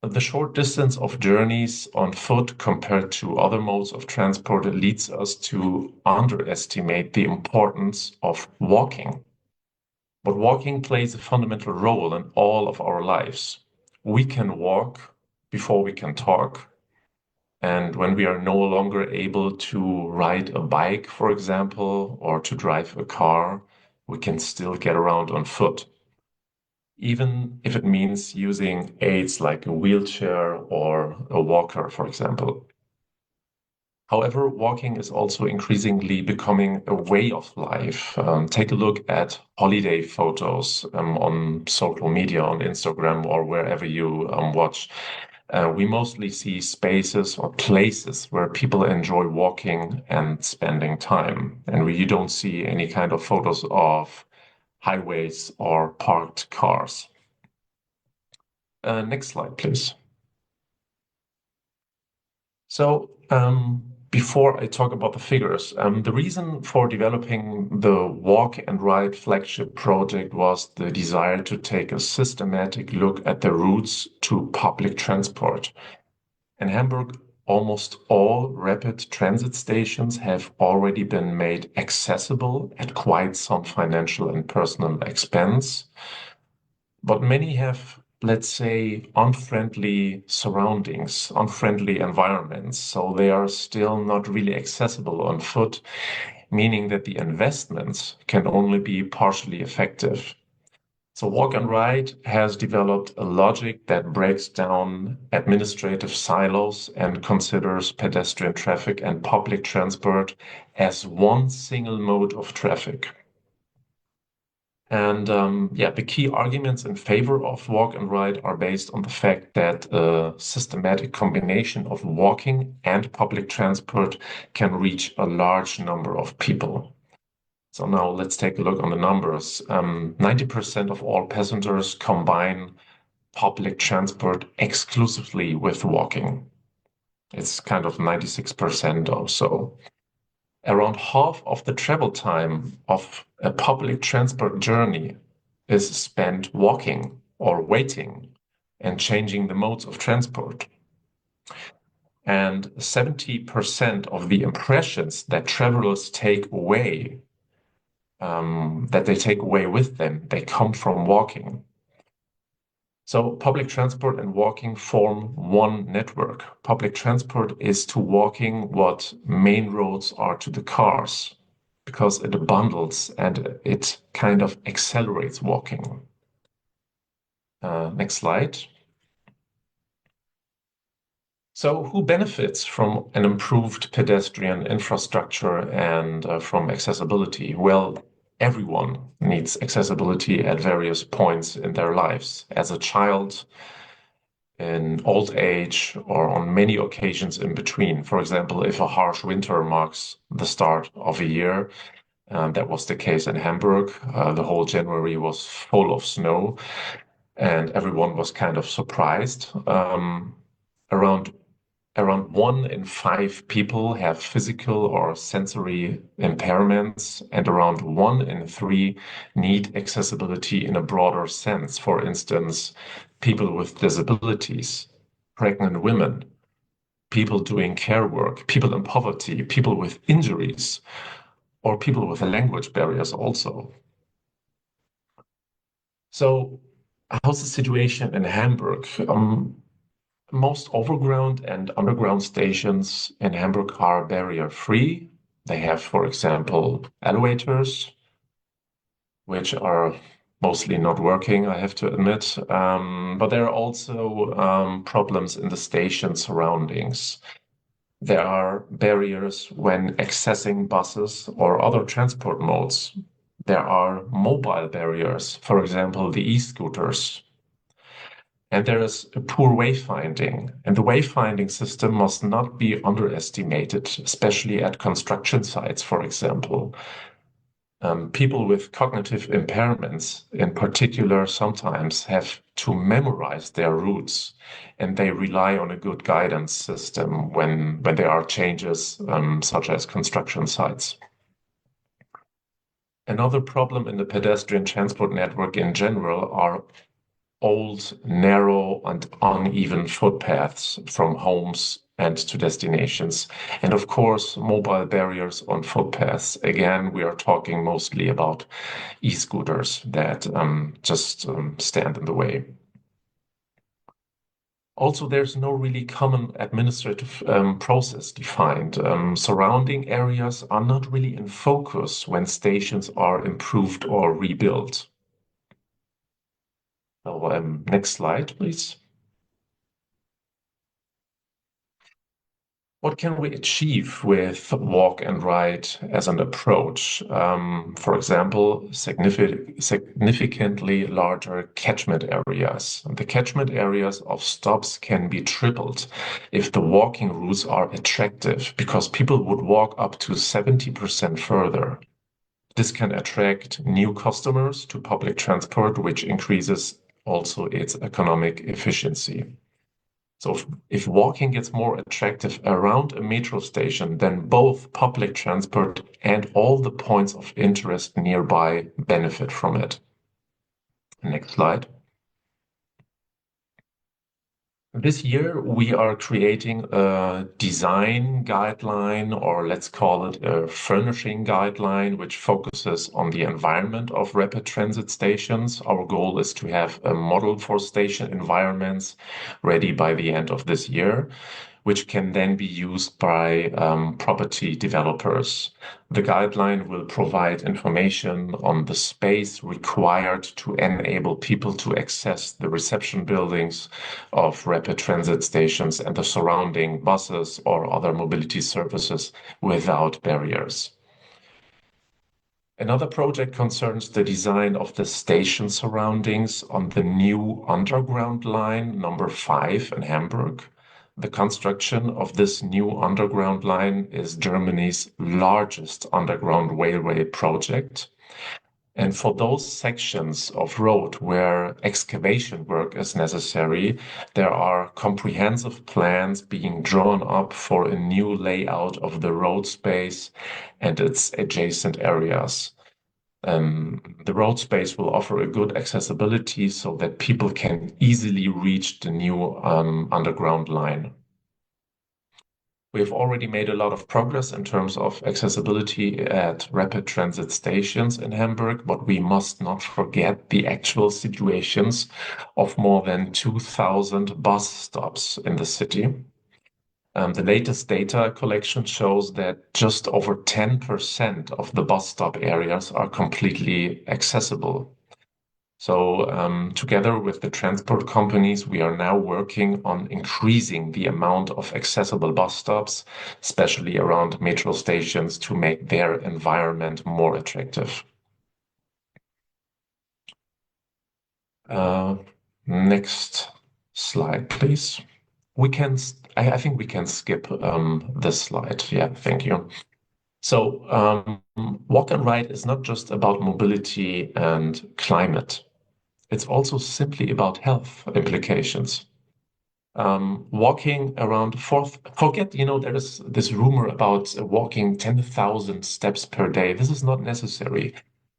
The short distance of journeys on foot compared to other modes of transport leads us to underestimate the importance of walking. But walking plays a fundamental role in all of our lives. We can walk before we can talk. And when we are no longer able to ride a bike, for example, or to drive a car, we can still get around on foot, even if it means using aids like a wheelchair or a walker, for example. However, walking is also increasingly becoming a way of life. Take a look at holiday photos on social media, on Instagram, or wherever you watch. We mostly see spaces or places where people enjoy walking and spending time. And you don't see any kind of photos of highways or parked cars. Next slide, please. So before I talk about the figures, the reason for developing the Walk and Ride flagship project was the desire to take a systematic look at the routes to public transport. In Hamburg, almost all rapid transit stations have already been made accessible at quite some financial and personal expense, but many have, let's say, unfriendly surroundings, unfriendly environments. So they are still not really accessible on foot, meaning that the investments can only be partially effective. So Walk and Ride has developed a logic that breaks down administrative silos and considers pedestrian traffic and public transport as one single mode of traffic. And the key arguments in favor of Walk and Ride are based on the fact that a systematic combination of walking and public transport can reach a large number of people. So now let's take a look on the numbers. 90% of all passengers combine public transport exclusively with walking. It's kind of 96% or so. Around half of the travel time of a public transport journey is spent walking or waiting and changing the modes of transport. And 70% of the impressions that travelers take away, that they take away with them, they come from walking. So public transport and walking form one network. Public transport is to walking what main roads are to the cars, because it bundles and it kind of accelerates walking. Next slide. So who benefits from an improved pedestrian infrastructure and from accessibility? Well, everyone needs accessibility at various points in their lives. As a child, in old age, or on many occasions in between. For example, if a harsh winter marks the start of a year, that was the case in Hamburg. The whole January was full of snow, and everyone was kind of surprised. Around 1 in 5 people have physical or sensory impairments, and around 1 in 3 need accessibility in a broader sense. For instance, people with disabilities, pregnant women, people doing care work, people in poverty, people with injuries, or people with language barriers also. So how's the situation in Hamburg? Most overground and underground stations in Hamburg are barrier-free. They have, for example, elevators, which are mostly not working, I have to admit. But there are also problems in the station surroundings. There are barriers when accessing buses or other transport modes. There are mobile barriers, for example, the e-scooters. And there is a poor wayfinding, and the wayfinding system must not be underestimated, especially at construction sites, for example. People with cognitive impairments, in particular, sometimes have to memorize their routes, and they rely on a good guidance system when there are changes, such as construction sites. Another problem in the pedestrian transport network in general are old, narrow, and uneven footpaths from homes and to destinations. And of course, mobile barriers on footpaths. Again, we are talking mostly about e-scooters that just stand in the way. Also, there's no really common administrative process defined. Surrounding areas are not really in focus when stations are improved or rebuilt. Next slide, please. What can we achieve with walk and ride as an approach? For example, significantly larger catchment areas. The catchment areas of stops can be tripled if the walking routes are attractive, because people would walk up to 70% further. This can attract new customers to public transport, which increases also its economic efficiency. So if walking gets more attractive around a metro station, then both public transport and all the points of interest nearby benefit from it. Next slide. This year, we are creating a design guideline, or let's call it a furnishing guideline, which focuses on the environment of rapid transit stations. Our goal is to have a model for station environments ready by the end of this year, which can then be used by property developers. The guideline will provide information on the space required to enable people to access the reception buildings of rapid transit stations and the surrounding buses or other mobility services without barriers. Another project concerns the design of the station surroundings on the new underground line number 5 in Hamburg. The construction of this new underground line is Germany's largest underground railway project. And for those sections of road where excavation work is necessary, there are comprehensive plans being drawn up for a new layout of the road space and its adjacent areas. The road space will offer a good accessibility so that people can easily reach the new underground line. We have already made a lot of progress in terms of accessibility at rapid transit stations in Hamburg, but we must not forget the actual situations of more than 2,000 bus stops in the city. The latest data collection shows that just over 10% of the bus stop areas are completely accessible. So together with the transport companies, we are now working on increasing the amount of accessible bus stops, especially around metro stations, to make their environment more attractive. Next slide, please. I think we can skip this slide. Yeah, thank you. So walk and ride is not just about mobility and climate. It's also simply about health implications. Walking around there is this rumor about walking 10,000 steps per day. This is not necessary.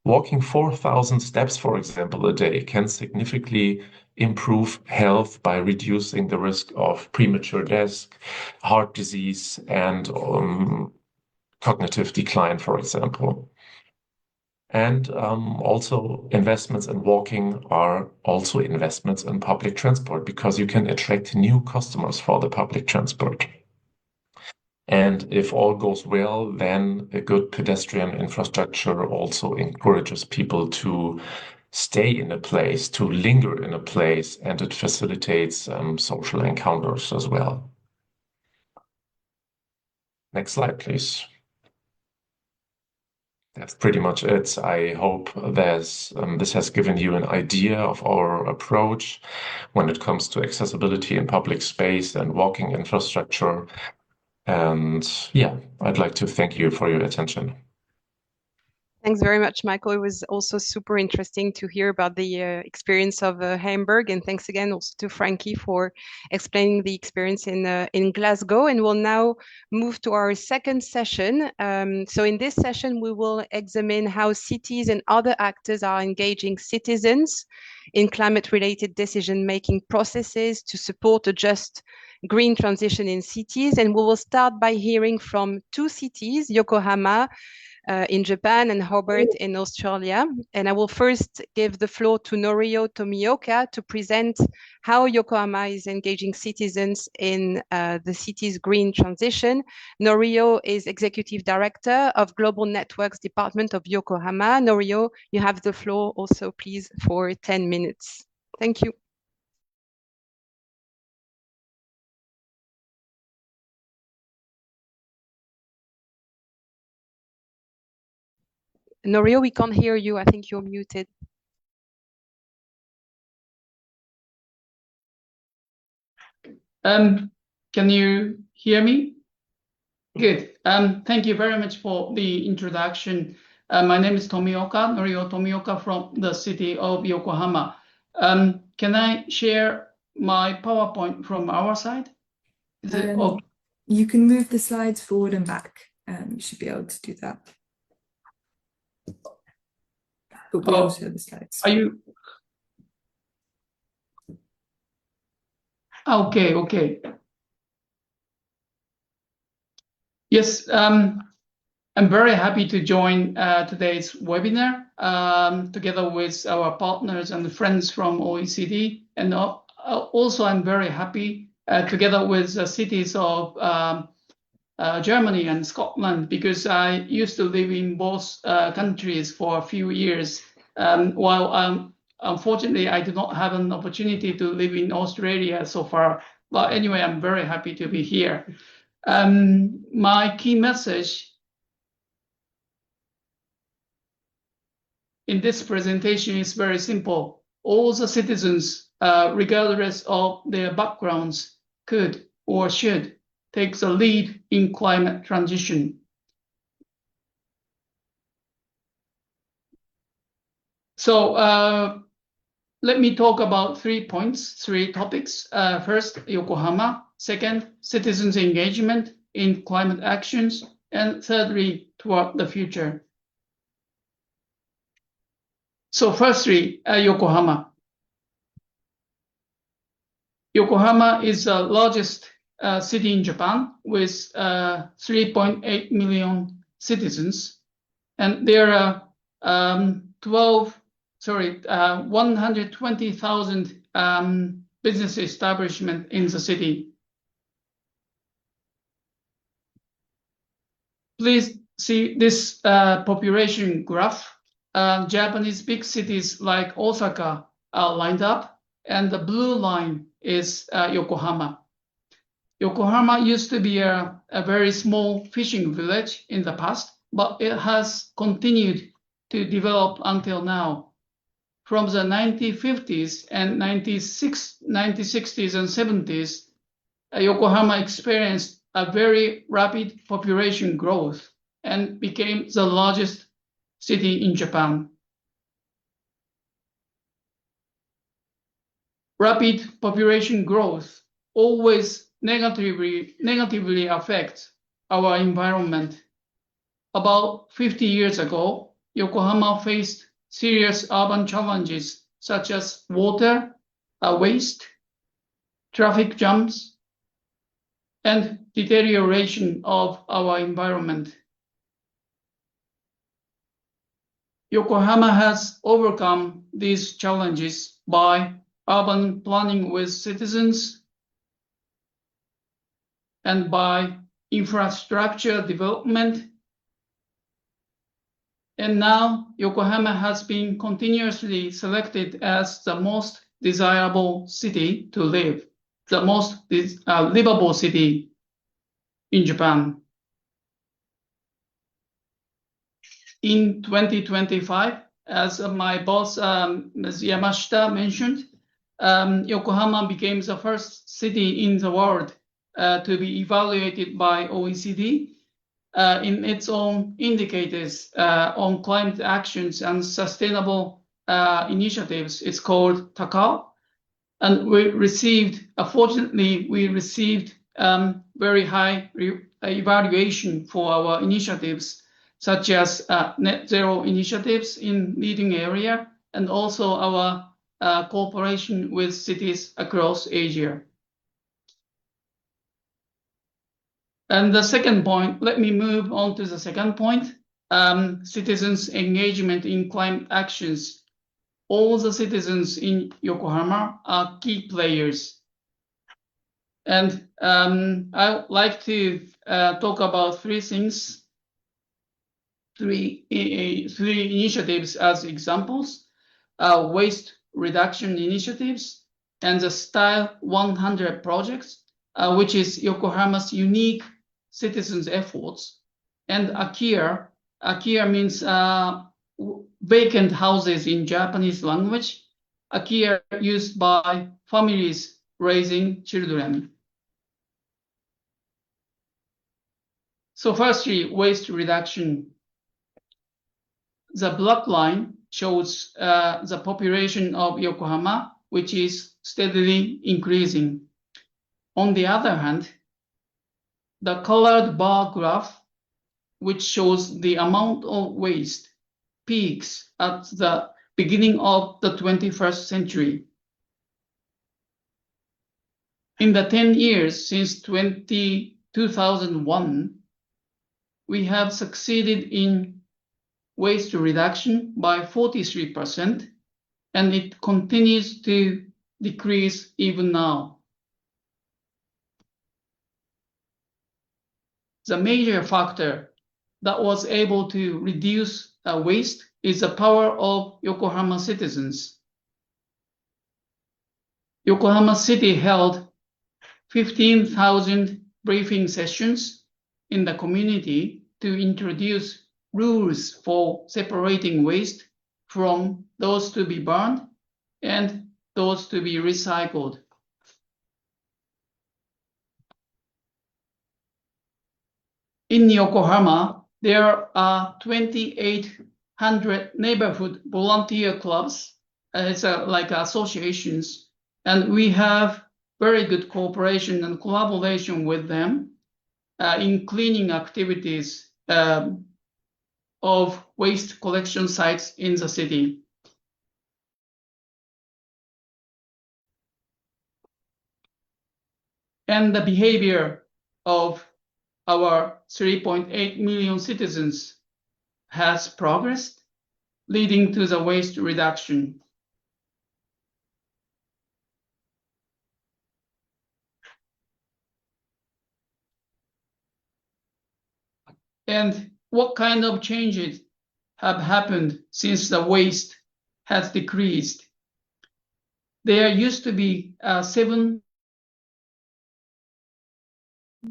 Walking 4,000 steps, for example, a day can significantly improve health by reducing the risk of premature death, heart disease, and cognitive decline, for example. And also investments in walking are also investments in public transport, because you can attract new customers for the public transport. And if all goes well, then a good pedestrian infrastructure also encourages people to stay in a place, to linger in a place, and it facilitates social encounters as well. Next slide, please. That's pretty much it. I hope this has given you an idea of our approach when it comes to accessibility in public space and walking infrastructure. And yeah, I'd like to thank you for your attention. Thanks very much, Michael. It was also super interesting to hear about the experience of Hamburg, and thanks again also to Frankie for explaining the experience in Glasgow. And we'll now move to our second session. So in this session, we will examine how cities and other actors are engaging citizens in climate-related decision-making processes to support a just green transition in cities. And we will start by hearing from two cities, Yokohama, in Japan and Hobart in Australia. And I will first give the floor to Norio Tomioka to present how Yokohama is engaging citizens in the city's green transition. Norio is Executive Director of Global Networks Department of Yokohama. Norio, you have the floor also, please, for 10 minutes. Thank you. Norio, we can't hear you. I think you're muted. Can you hear me? Good. Thank you very much for the introduction. My name is Tomioka, Norio Tomioka from the city of Yokohama. Can I share my PowerPoint from our side? Is it okay? You can move the slides forward and back. You should be able to do that. But we also have the slides. Are you? Okay. Yes, I'm very happy to join today's webinar together with our partners and friends from OECD. And also I'm very happy together with the cities of Germany and Scotland, because I used to live in both countries for a few years, while unfortunately I do not have an opportunity to live in Australia so far. But anyway, I'm very happy to be here. My key message in this presentation is very simple. All the citizens, regardless of their backgrounds, could or should take the lead in climate transition. So let me talk about 3 points, 3 topics. First, Yokohama. Second, citizens' engagement in climate actions. And thirdly, toward the future. So firstly, Yokohama. Yokohama is the largest city in Japan with 3.8 million citizens. And there are 120,000 business establishments in the city. Please see this population graph. Japanese big cities like Osaka are lined up, and the blue line is Yokohama. Yokohama used to be a very small fishing village in the past, but it has continued to develop until now. From the 1950s and 1960s and 70s, Yokohama experienced a very rapid population growth and became the largest city in Japan. Rapid population growth always negatively affects our environment. About 50 years ago, Yokohama faced serious urban challenges such as water, waste, traffic jams, and deterioration of our environment. Yokohama has overcome these challenges by urban planning with citizens and by infrastructure development. And now Yokohama has been continuously selected as the most desirable city to live, the most livable city in Japan. in 2025, as my boss, Ms. Yamashita mentioned, Yokohama became the first city in the world to be evaluated by OECD in its own indicators on climate actions and sustainable initiatives. It's called Takao. And we received, fortunately, we received very high evaluation for our initiatives, such as net zero initiatives in leading area, and also our cooperation with cities across Asia. And the second point, let me move on to the second point, citizens' engagement in climate actions. All the citizens in Yokohama are key players. And I would like to talk about three things, three initiatives as examples, waste reduction initiatives, and the Style 100 projects, which is Yokohama's unique citizens' efforts, and Akiya. Akiya means vacant houses in Japanese language. Akiya used by families raising children. So firstly, waste reduction. The black line shows the population of Yokohama, which is steadily increasing. On the other hand, the colored bar graph, which shows the amount of waste, peaks at the beginning of the 21st century. In the 10 years since 2001, we have succeeded in waste reduction by 43%, and it continues to decrease even now. The major factor that was able to reduce waste is the power of Yokohama citizens. Yokohama City held 15,000 briefing sessions in the community to introduce rules for separating waste from those to be burned and those to be recycled. In Yokohama, there are 2,800 neighborhood volunteer clubs. It's like associations, and we have very good cooperation and collaboration with them in cleaning activities of waste collection sites in the city. And the behavior of our 3.8 million citizens has progressed, leading to the waste reduction. And what kind of changes have happened since the waste has decreased? There used to be 7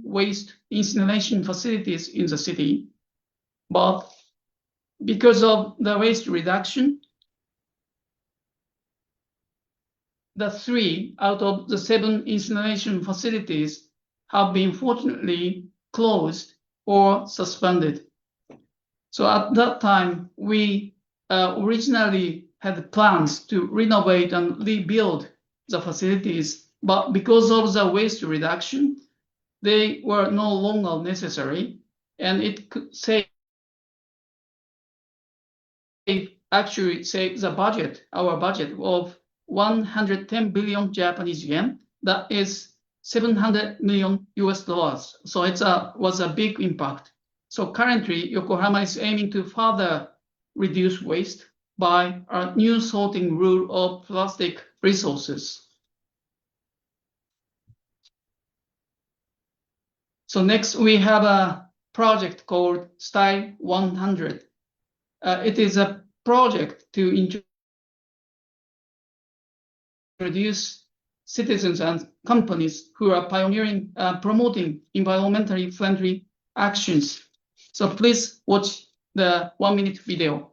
waste incineration facilities in the city, but because of the waste reduction, the 3 out of the 7 incineration facilities have been fortunately closed or suspended. So at that time, we originally had plans to renovate and rebuild the facilities, but because of the waste reduction, they were no longer necessary, and it could actually save the budget, our budget of 110 billion Japanese yen. That is $700 million US. So it was a big impact. So currently, Yokohama is aiming to further reduce waste by a new sorting rule of plastic resources. So next, we have a project called Style 100. It is a project to introduce citizens and companies who are pioneering, promoting environmentally friendly actions. So please watch the 1-minute video.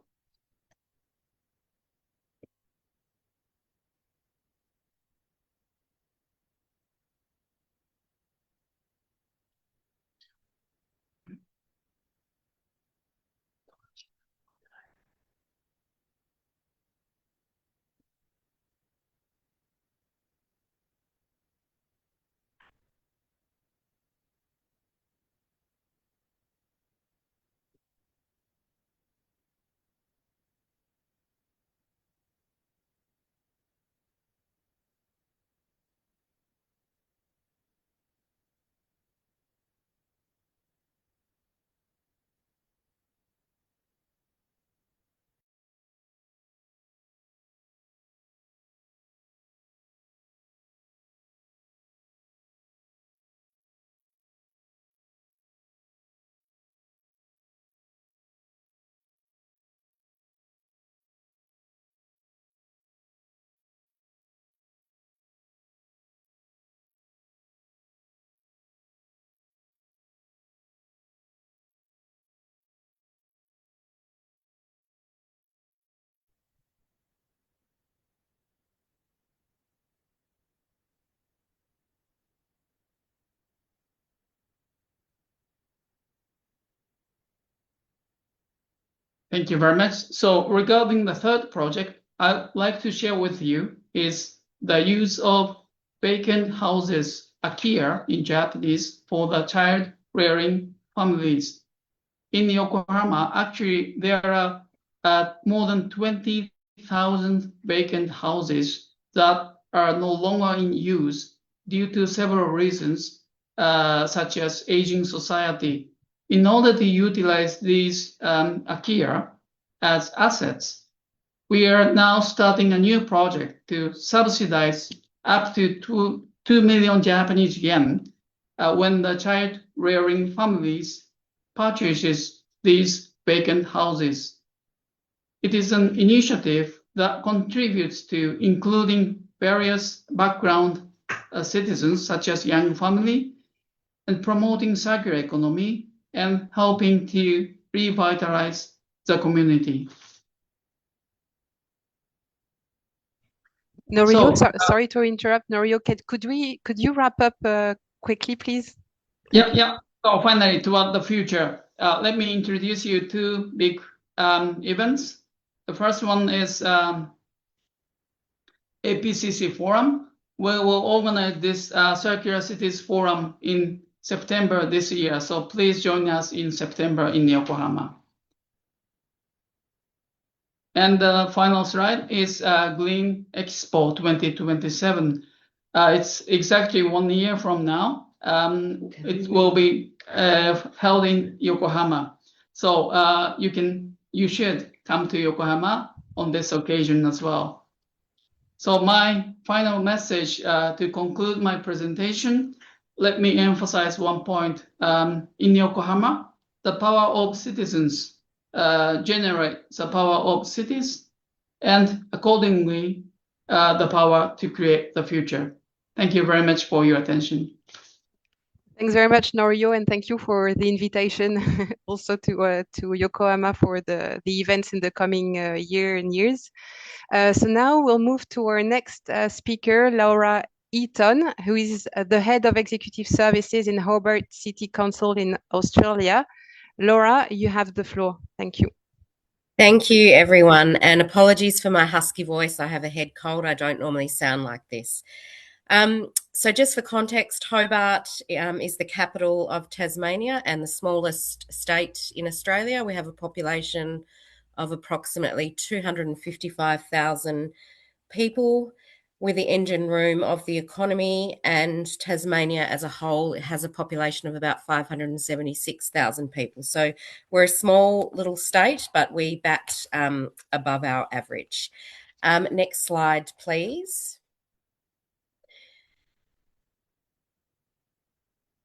Thank you very much. So regarding the third project, I'd like to share with you is the use of vacant houses, akiya in Japanese, for the child rearing families. In Yokohama, actually, there are more than 20,000 vacant houses that are no longer in use due to several reasons, such as aging society. In order to utilize these akiya as assets, we are now starting a new project to subsidize up to 2 million Japanese yen when the child rearing families purchases these vacant houses. It is an initiative that contributes to including various background citizens, such as young family, and promoting circular economy and helping to revitalize the community. Norio, sorry to interrupt. Norio, could you wrap up quickly, please? Yeah. So finally, toward the future, let me introduce you two big events. The first one is APCC Forum. We will organize this Circular Cities Forum in September this year. So please join us in September in Yokohama. And the final slide is Green Expo 2027. It's exactly 1 year from now. It will be held in Yokohama. So you should come to Yokohama on this occasion as well. So my final message to conclude my presentation, let me emphasize one point. In Yokohama, the power of citizens generate the power of cities, and accordingly, the power to create the future. Thank you very much for your attention. Thanks very much, Norio, and thank you for the invitation also to Yokohama for the events in the coming year and years. So now we'll move to our next speaker, Laura Eaton, who is the Head of Executive Services in Hobart City Council in Australia. Laura, you have the floor. Thank you. Thank you, everyone, and apologies for my husky voice. I have a head cold. I don't normally sound like this. So just for context, Hobart is the capital of Tasmania and the smallest state in Australia. We have a population of approximately 255,000 people. We're the engine room of the economy, and Tasmania as a whole has a population of about 576,000 people. So we're a small little state, but we bat above our average. Next slide, please.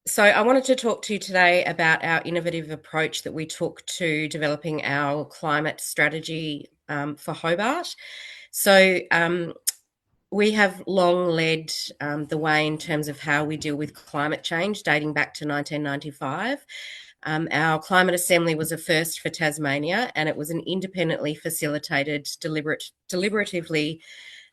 So I wanted to talk to you today about our innovative approach that we took to developing our climate strategy for Hobart. So we have long led the way in terms of how we deal with climate change, dating back to 1995. Our climate assembly was a first for Tasmania, and it was an independently facilitated, deliberatively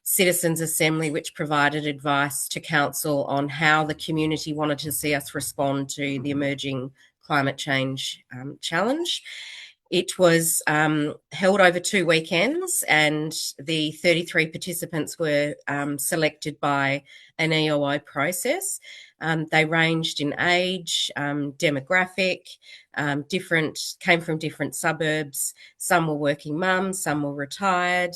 citizens assembly which provided advice to council on how the community wanted to see us respond to the emerging climate change challenge. It was held over 2 weekends, and the 33 participants were selected by an EOI process. They ranged in age, demographic, came from different suburbs. Some were working mums, some were retired,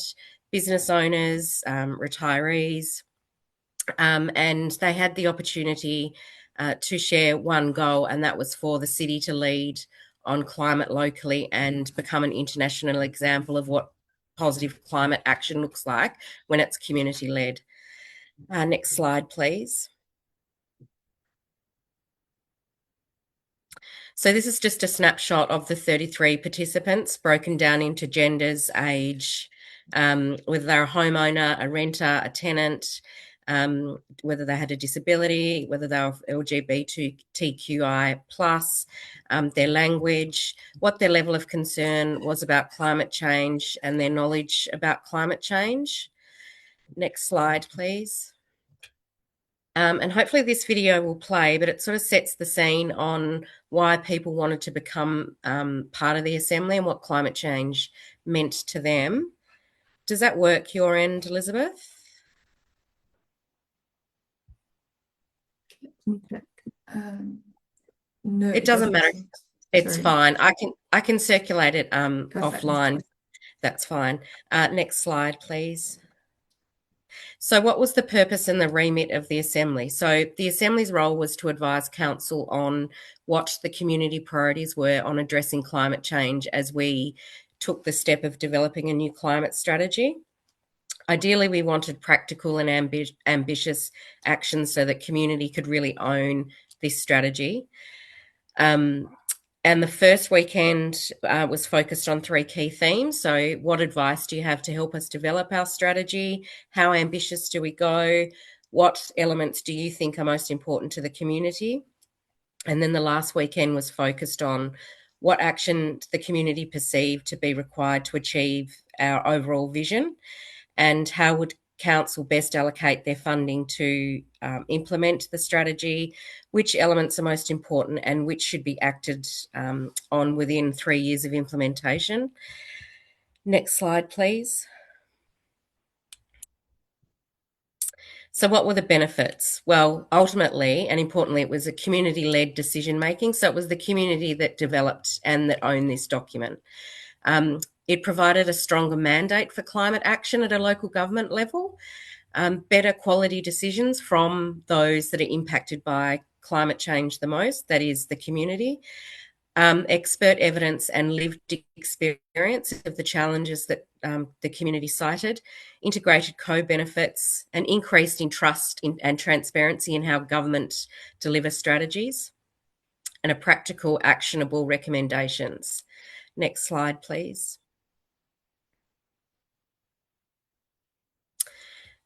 business owners, retirees, and they had the opportunity to share one goal, and that was for the city to lead on climate locally and become an international example of what positive climate action looks like when it's community-led. Next slide, please. So this is just a snapshot of the 33 participants broken down into genders, age, whether they're a homeowner, a renter, a tenant, whether they had a disability, whether they were LGBTQI+, their language, what their level of concern was about climate change, and their knowledge about climate change. Next slide, please. And hopefully this video will play, but it sort of sets the scene on why people wanted to become part of the assembly and what climate change meant to them. Does that work your end, Elizabeth? No, it doesn't matter. It's Sorry. fine. I can circulate it offline. That's fine. Next slide, please. So what was the purpose and the remit of the Assembly? So the Assembly's role was to advise Council on what the community priorities were on addressing climate change as we took the step of developing a new climate strategy. Ideally, we wanted practical and ambitious actions so that community could really own this strategy. And the first weekend was focused on 3 key themes. So what advice do you have to help us develop our strategy? How ambitious do we go? What elements do you think are most important to the community? And then the last weekend was focused on what action the community perceived to be required to achieve our overall vision, and how would Council best allocate their funding to implement the strategy, which elements are most important and which should be acted on within 3 years of implementation. Next slide, please. So what were the benefits? Well, ultimately and importantly, it was a community-led decision-making. So it was the community that developed and that owned this document. It provided a stronger mandate for climate action at a local government level, better quality decisions from those that are impacted by climate change the most, that is the community, expert evidence and lived experience of the challenges that the community cited, integrated co-benefits, and increased in trust and transparency in how government deliver strategies, and a practical, actionable recommendations. Next slide, please.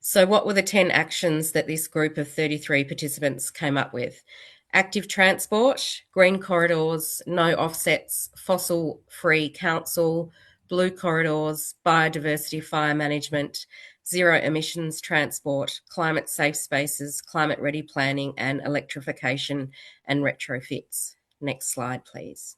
So what were the 10 actions that this group of 33 participants came up with? Active transport, green corridors, no offsets, fossil-free council, blue corridors, biodiversity fire management, zero emissions transport, climate safe spaces, climate ready planning, and electrification and retrofits. Next slide, please.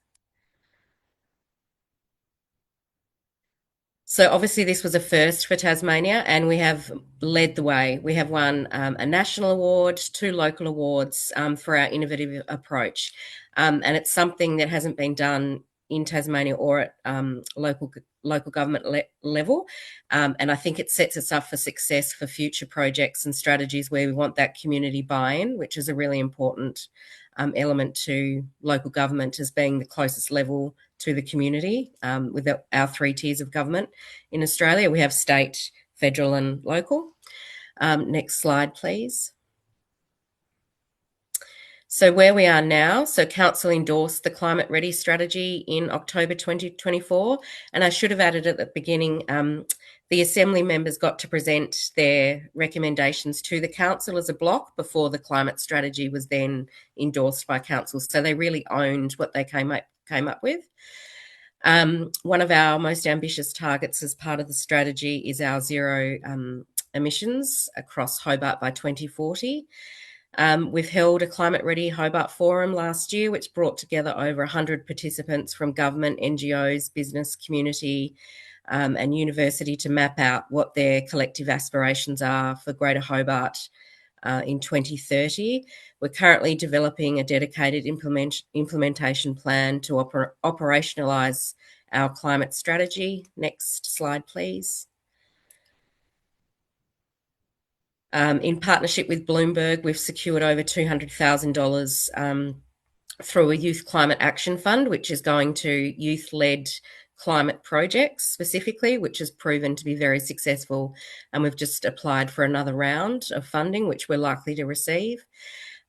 So obviously this was a first for Tasmania, and we have led the way. We have won a national award, 2 local awards for our innovative approach. And it's something that hasn't been done in Tasmania or at local government level. And I think it sets us up for success for future projects and strategies where we want that community buy-in, which is a really important element to local government as being the closest level to the community with our 3 tiers of government. In Australia, we have state, federal and local. Next slide, please. So where we are now, so Council endorsed the Climate Ready strategy in October 2024, and I should have added at the beginning, The Assembly members got to present their recommendations to the Council as a block before the climate strategy was then endorsed by Council. So they really owned what they came up with. One of our most ambitious targets as part of the strategy is our zero emissions across Hobart by 2040. We've held a Climate Ready Hobart Forum last year, which brought together over 100 participants from government, NGOs, business community, and university to map out what their collective aspirations are for Greater Hobart in 2030. We're currently developing a dedicated implementation plan to operationalise our climate strategy. Next slide, please. In partnership with Bloomberg, we've secured over $200,000 through a Youth Climate Action Fund, which is going to youth-led climate projects specifically, which has proven to be very successful. And we've just applied for another round of funding, which we're likely to receive.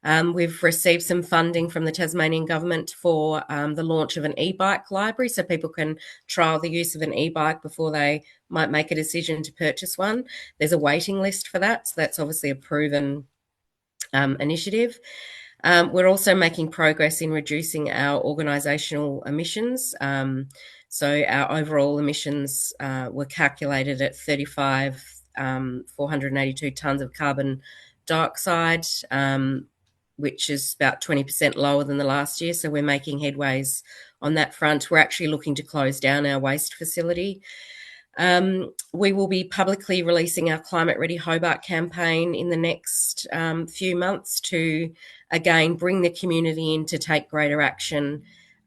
We've received some funding from the Tasmanian government for the launch of an e-bike library, so people can trial the use of an e-bike before they might make a decision to purchase one. There's a waiting list for that, so that's obviously a proven initiative. We're also making progress in reducing our organisational emissions. So our overall emissions were calculated at 482 tonnes of carbon dioxide, which is about 20% lower than the last year. So we're making headways on that front. We're actually looking to close down our waste facility. We will be publicly releasing our Climate Ready Hobart campaign in the next few months to, again, bring the community in to take greater action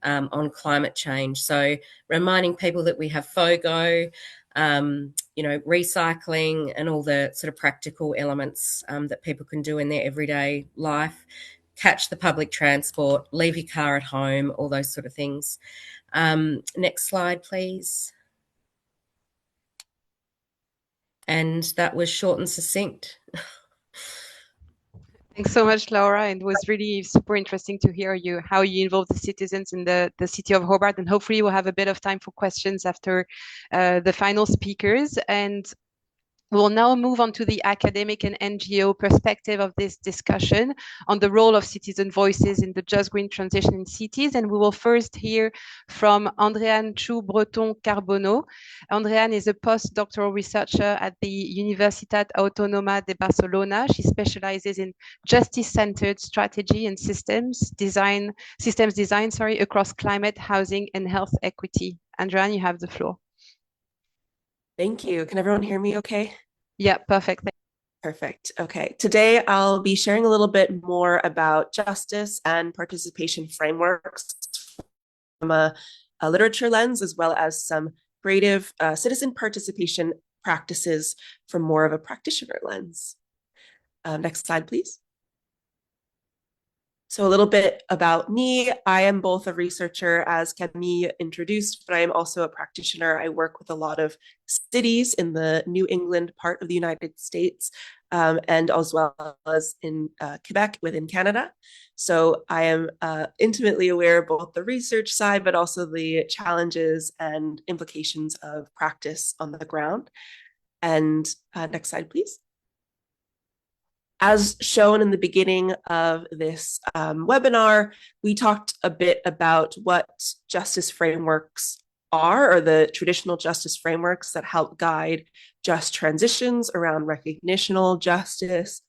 on climate change. So reminding people that we have FOGO, recycling and all the sort of practical elements that people can do in their everyday life, catch the public transport, leave your car at home, all those sort of things. Next slide, please. And that was short and succinct. Thanks so much, Laura. It was really super interesting to hear how you involve the citizens in the city of Hobart, and hopefully we'll have a bit of time for questions after the final speakers. And we'll now move on to the academic and NGO perspective of this discussion on the role of citizen voices in the just green transition in cities. And we will first hear from Andréane Chou-Breton-Carbonneau. Andréane is a postdoctoral researcher at the Universitat Autònoma de Barcelona. She specializes in justice-centered strategy and systems design across climate, housing, and health equity. Andréane, you have the floor. Thank you. Can everyone hear me okay? Yeah, perfect. Perfect. Okay. Today, I'll be sharing a little bit more about justice and participation frameworks from a literature lens, as well as some creative citizen participation practices from more of a practitioner lens. Next slide, please. So a little bit about me. I am both a researcher, as Camille introduced, but I am also a practitioner. I work with a lot of cities in the New England part of the United States, and as well as in Quebec within Canada. So I am intimately aware of both the research side, but also the challenges and implications of practice on the ground. And next slide, please. As shown in the beginning of this webinar, we talked a bit about what justice frameworks are, or the traditional justice frameworks that help guide just transitions around recognitional justice,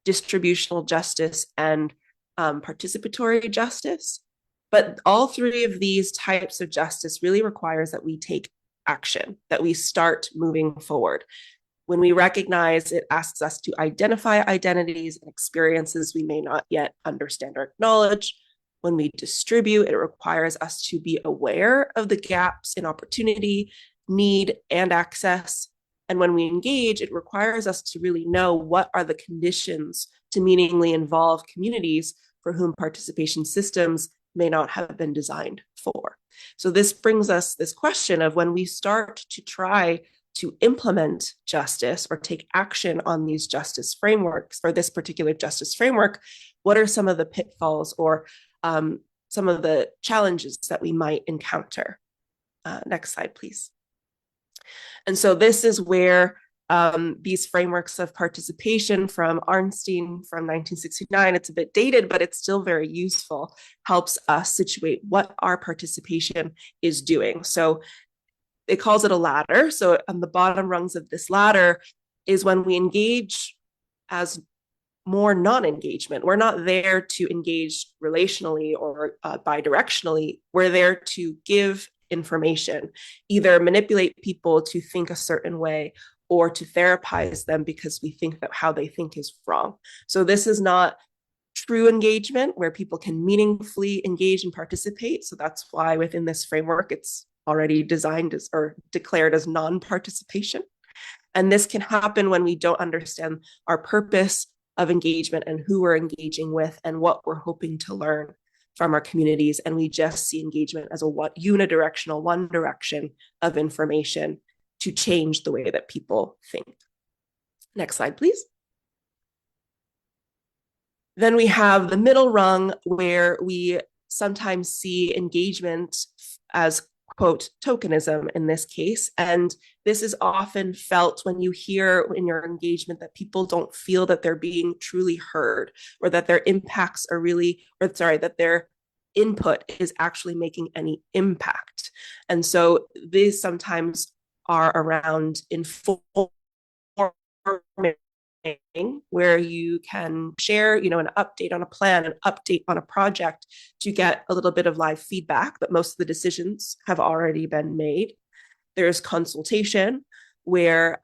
distributional justice, and participatory justice. But all three of these types of justice really requires that we take action, that we start moving forward. When we recognize, it asks us to identify identities and experiences we may not yet understand or acknowledge. When we distribute, it requires us to be aware of the gaps in opportunity, need, and access. And when we engage, it requires us to really know what are the conditions to meaningfully involve communities for whom participation systems may not have been designed for. So this brings us this question of, when we start to try to implement justice or take action on these justice frameworks, or this particular justice framework, what are some of the pitfalls or some of the challenges that we might encounter? Next slide, please. And so this is where these frameworks of participation from Arnstein from 1969, it's a bit dated, but it's still very useful, helps us situate what our participation is doing. So it calls it a ladder. So on the bottom rungs of this ladder is when we engage as more non-engagement. We're not there to engage relationally or bidirectionally. We're there to give information, either manipulate people to think a certain way or to therapize them because we think that how they think is wrong. So this is not true engagement where people can meaningfully engage and participate. So that's why within this framework, it's already designed as or declared as non-participation. And this can happen when we don't understand our purpose of engagement and who we're engaging with and what we're hoping to learn from our communities. And we just see engagement as a unidirectional, one direction of information to change the way that people think. Next slide, please. Then we have the middle rung where we sometimes see engagement as, quote, tokenism in this case. And this is often felt when you hear in your engagement that people don't feel that they're being truly heard or that their impacts are really, or sorry, that their input is actually making any impact. And so these sometimes are around informing, where you can share, an update on a plan, an update on a project to get a little bit of live feedback, but most of the decisions have already been made. There's consultation, where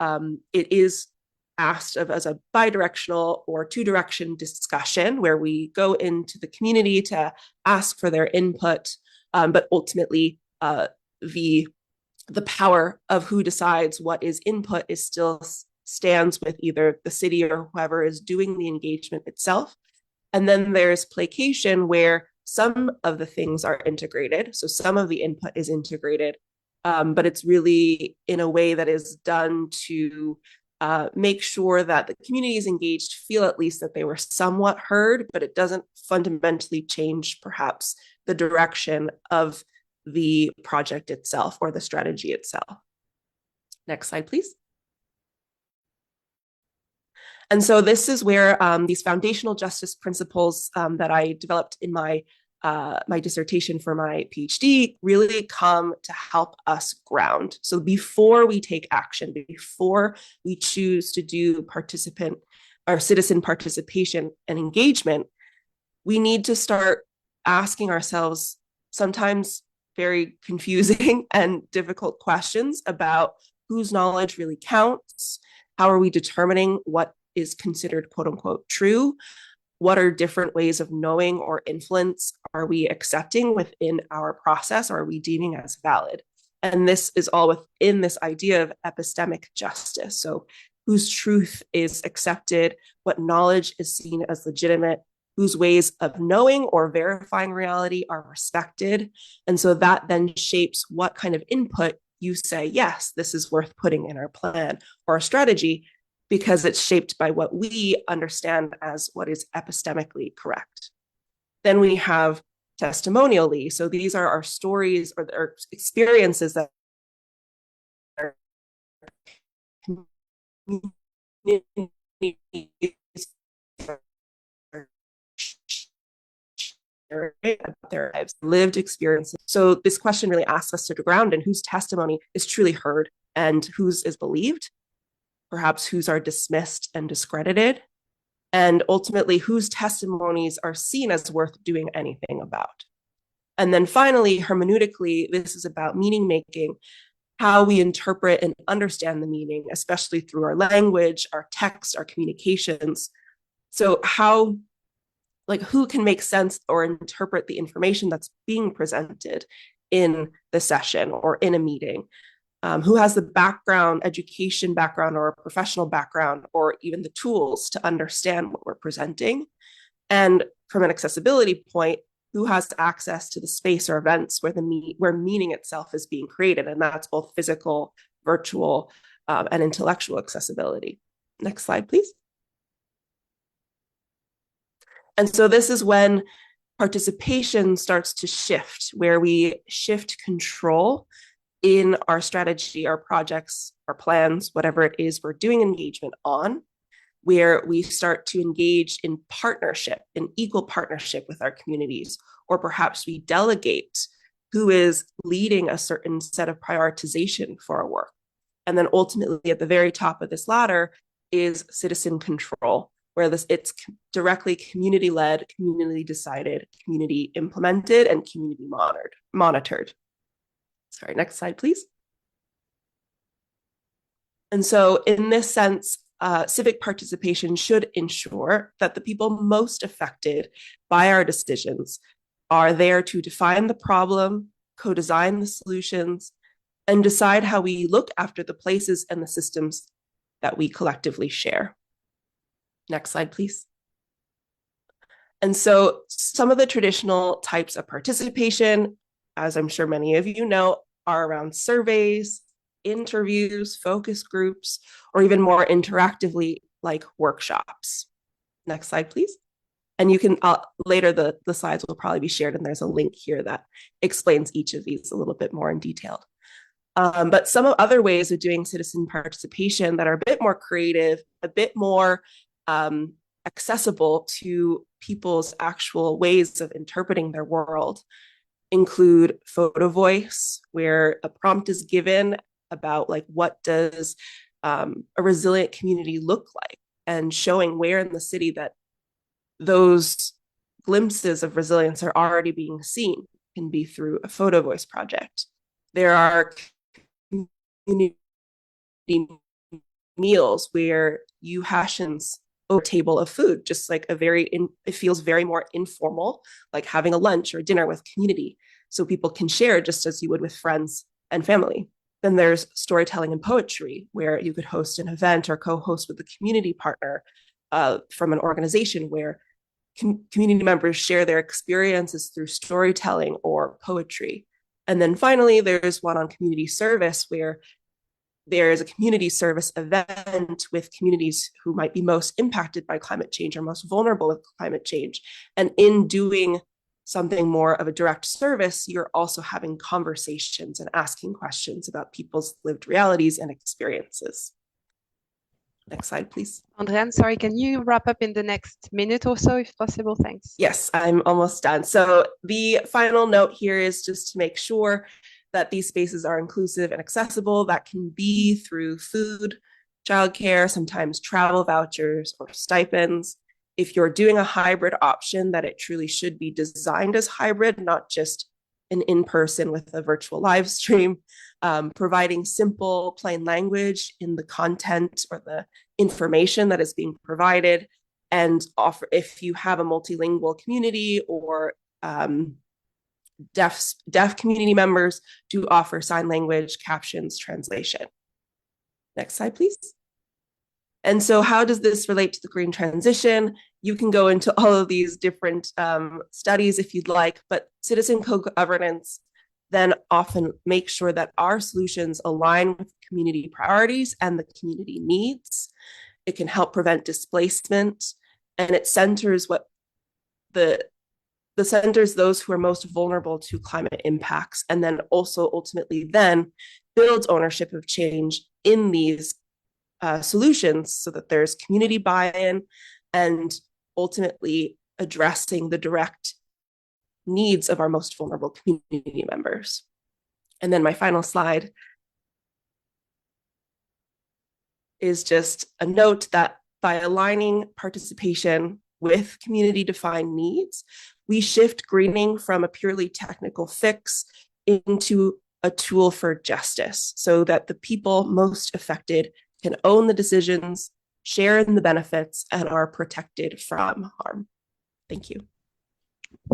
it is asked of as a bidirectional or two-direction discussion, where we go into the community to ask for their input, but ultimately the power of who decides what is input is still stands with either the city or whoever is doing the engagement itself. And then there's placation, where some of the things are integrated. So some of the input is integrated, but it's really in a way that is done to make sure that the community is engaged, feel at least that they were somewhat heard, but it doesn't fundamentally change perhaps the direction of the project itself or the strategy itself. Next slide, please. And so this is where these foundational justice principles that I developed in my dissertation for my PhD really come to help us ground. So before we take action, before we choose to do participant or citizen participation and engagement, we need to start asking ourselves sometimes very confusing and difficult questions about whose knowledge really counts. How are we determining what is considered quote unquote true? What are different ways of knowing or influence are we accepting within our process, or are we deeming as valid? And this is all within this idea of epistemic justice. So whose truth is accepted, what knowledge is seen as legitimate, whose ways of knowing or verifying reality are respected. And so that then shapes what kind of input you say, yes, this is worth putting in our plan or our strategy, because it's shaped by what we understand as what is epistemically correct. Then we have testimonially. So these are our stories or our experiences that are their lives, lived experiences. So this question really asks us to ground in whose testimony is truly heard and whose is believed, perhaps whose are dismissed and discredited, and ultimately whose testimonies are seen as worth doing anything about. And then finally, hermeneutically, this is about meaning making, how we interpret and understand the meaning, especially through our language, our text, our communications. So who can make sense or interpret the information that's being presented in the session or in a meeting? Who has the background, education background, or professional background, or even the tools to understand what we're presenting? And from an accessibility point, who has access to the space or events where meaning itself is being created? And that's both physical, virtual, and intellectual accessibility. Next slide, please. And so this is when participation starts to shift, where we shift control in our strategy, our projects, our plans, whatever it is we're doing engagement on, where we start to engage in partnership, in equal partnership with our communities, or perhaps we delegate who is leading a certain set of prioritization for our work. And then ultimately at the very top of this ladder is citizen control, where it's directly community-led, community-decided, community-implemented, and community monitored. Sorry, next slide, please. And so in this sense, civic participation should ensure that the people most affected by our decisions are there to define the problem, co-design the solutions, and decide how we look after the places and the systems that we collectively share. Next slide, please. And so some of the traditional types of participation, as I'm sure many of you know, are around surveys, interviews, focus groups, or even more interactively like workshops. Next slide, please. And you can, later the slides will probably be shared and there's a link here that explains each of these a little bit more in detail. But some of other ways of doing citizen participation that are a bit more creative, a bit more accessible to people's actual ways of interpreting their world include photo voice, where a prompt is given about like what does a resilient community look like, and showing where in the city that those glimpses of resilience are already being seen can be through a photo voice project. There are community meals where you Haitians over a table of food, just like it feels very more informal, like having a lunch or dinner with community. So people can share just as you would with friends and family. Then there's storytelling and poetry, where you could host an event or co-host with a community partner from an organization where community members share their experiences through storytelling or poetry. And then finally, there's one on community service, where there is a community service event with communities who might be most impacted by climate change or most vulnerable with climate change. And in doing something more of a direct service, you're also having conversations and asking questions about people's lived realities and experiences. Next slide, please. Andréane, sorry, can you wrap up in the next minute or so, if possible? Thanks. Yes, I'm almost done. So the final note here is just to make sure that these spaces are inclusive and accessible. That can be through food, childcare, sometimes travel vouchers or stipends. If you're doing a hybrid option, that it truly should be designed as hybrid, not just an in-person with a virtual live stream. Providing simple, plain language in the content or the information that is being provided, and offer, if you have a multilingual community or deaf community members, to offer sign language, captions, translation. Next slide, please. And so how does this relate to the green transition? You can go into all of these different studies if you'd like, but citizen co-governance then often make sure that our solutions align with community priorities and the community needs. It can help prevent displacement, and it centers centers those who are most vulnerable to climate impacts, and then also ultimately then builds ownership of change in these solutions so that there's community buy-in and ultimately addressing the direct needs of our most vulnerable community members. And then my final slide is just a note that by aligning participation with community-defined needs, we shift greening from a purely technical fix into a tool for justice, so that the people most affected can own the decisions, share in the benefits, and are protected from harm. Thank you.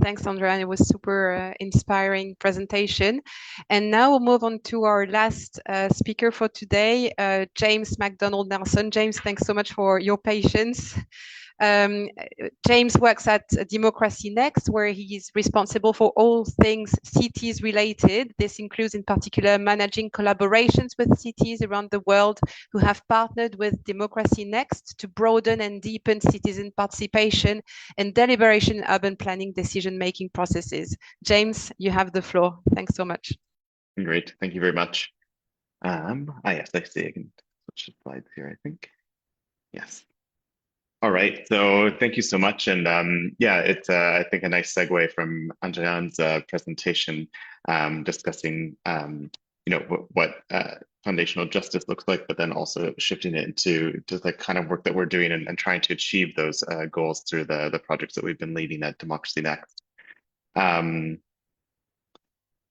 Thanks, Andréane. It was super inspiring presentation. And now we'll move on to our last speaker for today, James McDonald Nelson. James, thanks so much for your patience. James works at Democracy Next, where he is responsible for all things cities related. This includes in particular managing collaborations with cities around the world who have partnered with Democracy Next to broaden and deepen citizen participation and deliberation in urban planning decision-making processes. James, you have the floor. Thanks so much. Great. Thank you very much. Yes, I see. I can switch the slides here, I think. Yes. All right. So thank you so much. And yeah, it's I think a nice segue from Anjayan's presentation, discussing what foundational justice looks like, but then also shifting it into the kind of work that we're doing and trying to achieve those goals through the projects that we've been leading at Democracy Next.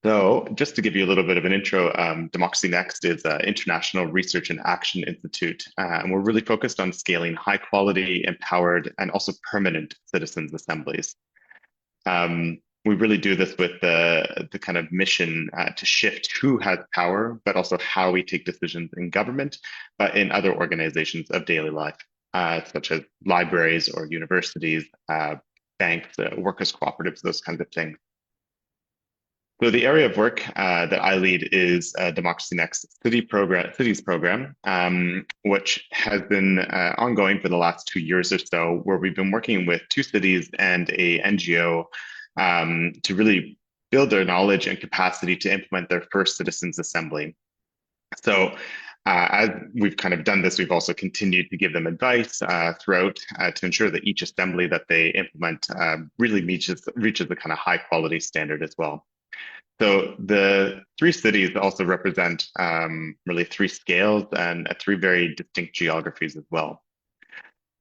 So just to give you a little bit of an intro, Democracy Next is an international research and action institute, and we're really focused on scaling high quality, empowered, and also permanent citizens' assemblies. We really do this with the kind of mission to shift who has power, but also how we take decisions in government, but in other organizations of daily life, such as libraries or universities, banks, workers' cooperatives, those kinds of things. So the area of work that I lead is Democracy Next Cities program, which has been ongoing for the last 2 years or so, where we've been working with 2 cities and a NGO to really build their knowledge and capacity to implement their first citizens assembly. So as we've kind of done this, we've also continued to give them advice throughout to ensure that each assembly that they implement really reaches the kind of high quality standard as well. So the 3 cities also represent really 3 scales and 3 very distinct geographies as well.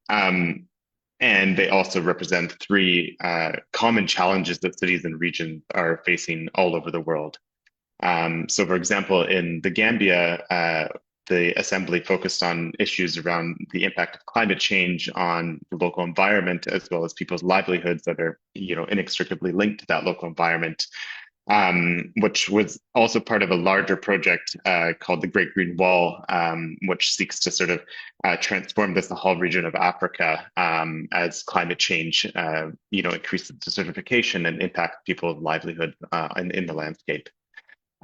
And they also represent 3 common challenges that cities and regions are facing all over the world. So for example, in the Gambia, the assembly focused on issues around the impact of climate change on the local environment, as well as people's livelihoods that are, inextricably linked to that local environment. Which was also part of a larger project called the Great Green Wall, which seeks to sort of transform the Sahel region of Africa as climate change, increases desertification and impact people's livelihood in the landscape.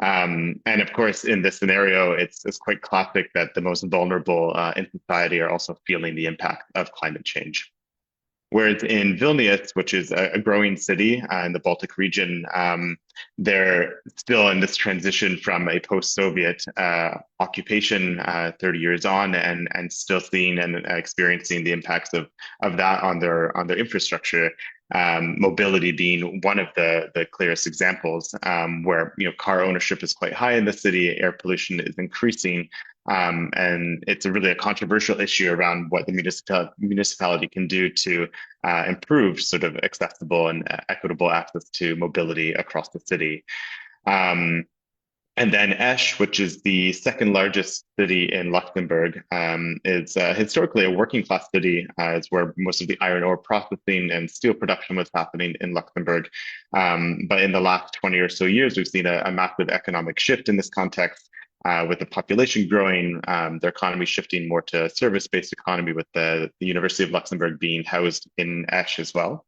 And of course, in this scenario, it's quite classic that the most vulnerable in society are also feeling the impact of climate change. Whereas in Vilnius, which is a growing city in the Baltic region, they're still in this transition from a post-Soviet occupation 30 years on, and still seeing and experiencing the impacts of that on their infrastructure. Mobility being one of the clearest examples, where car ownership is quite high in the city, air pollution is increasing. And it's really a controversial issue around what the municipality can do to improve sort of accessible and equitable access to mobility across the city. And then Esch, which is the 2nd largest city in Luxembourg, is historically a working class city. It's where most of the iron ore processing and steel production was happening in Luxembourg. But in the last 20 or so years, we've seen a massive economic shift in this context. With the population growing, their economy shifting more to a service-based economy, with the University of Luxembourg being housed in Esch as well.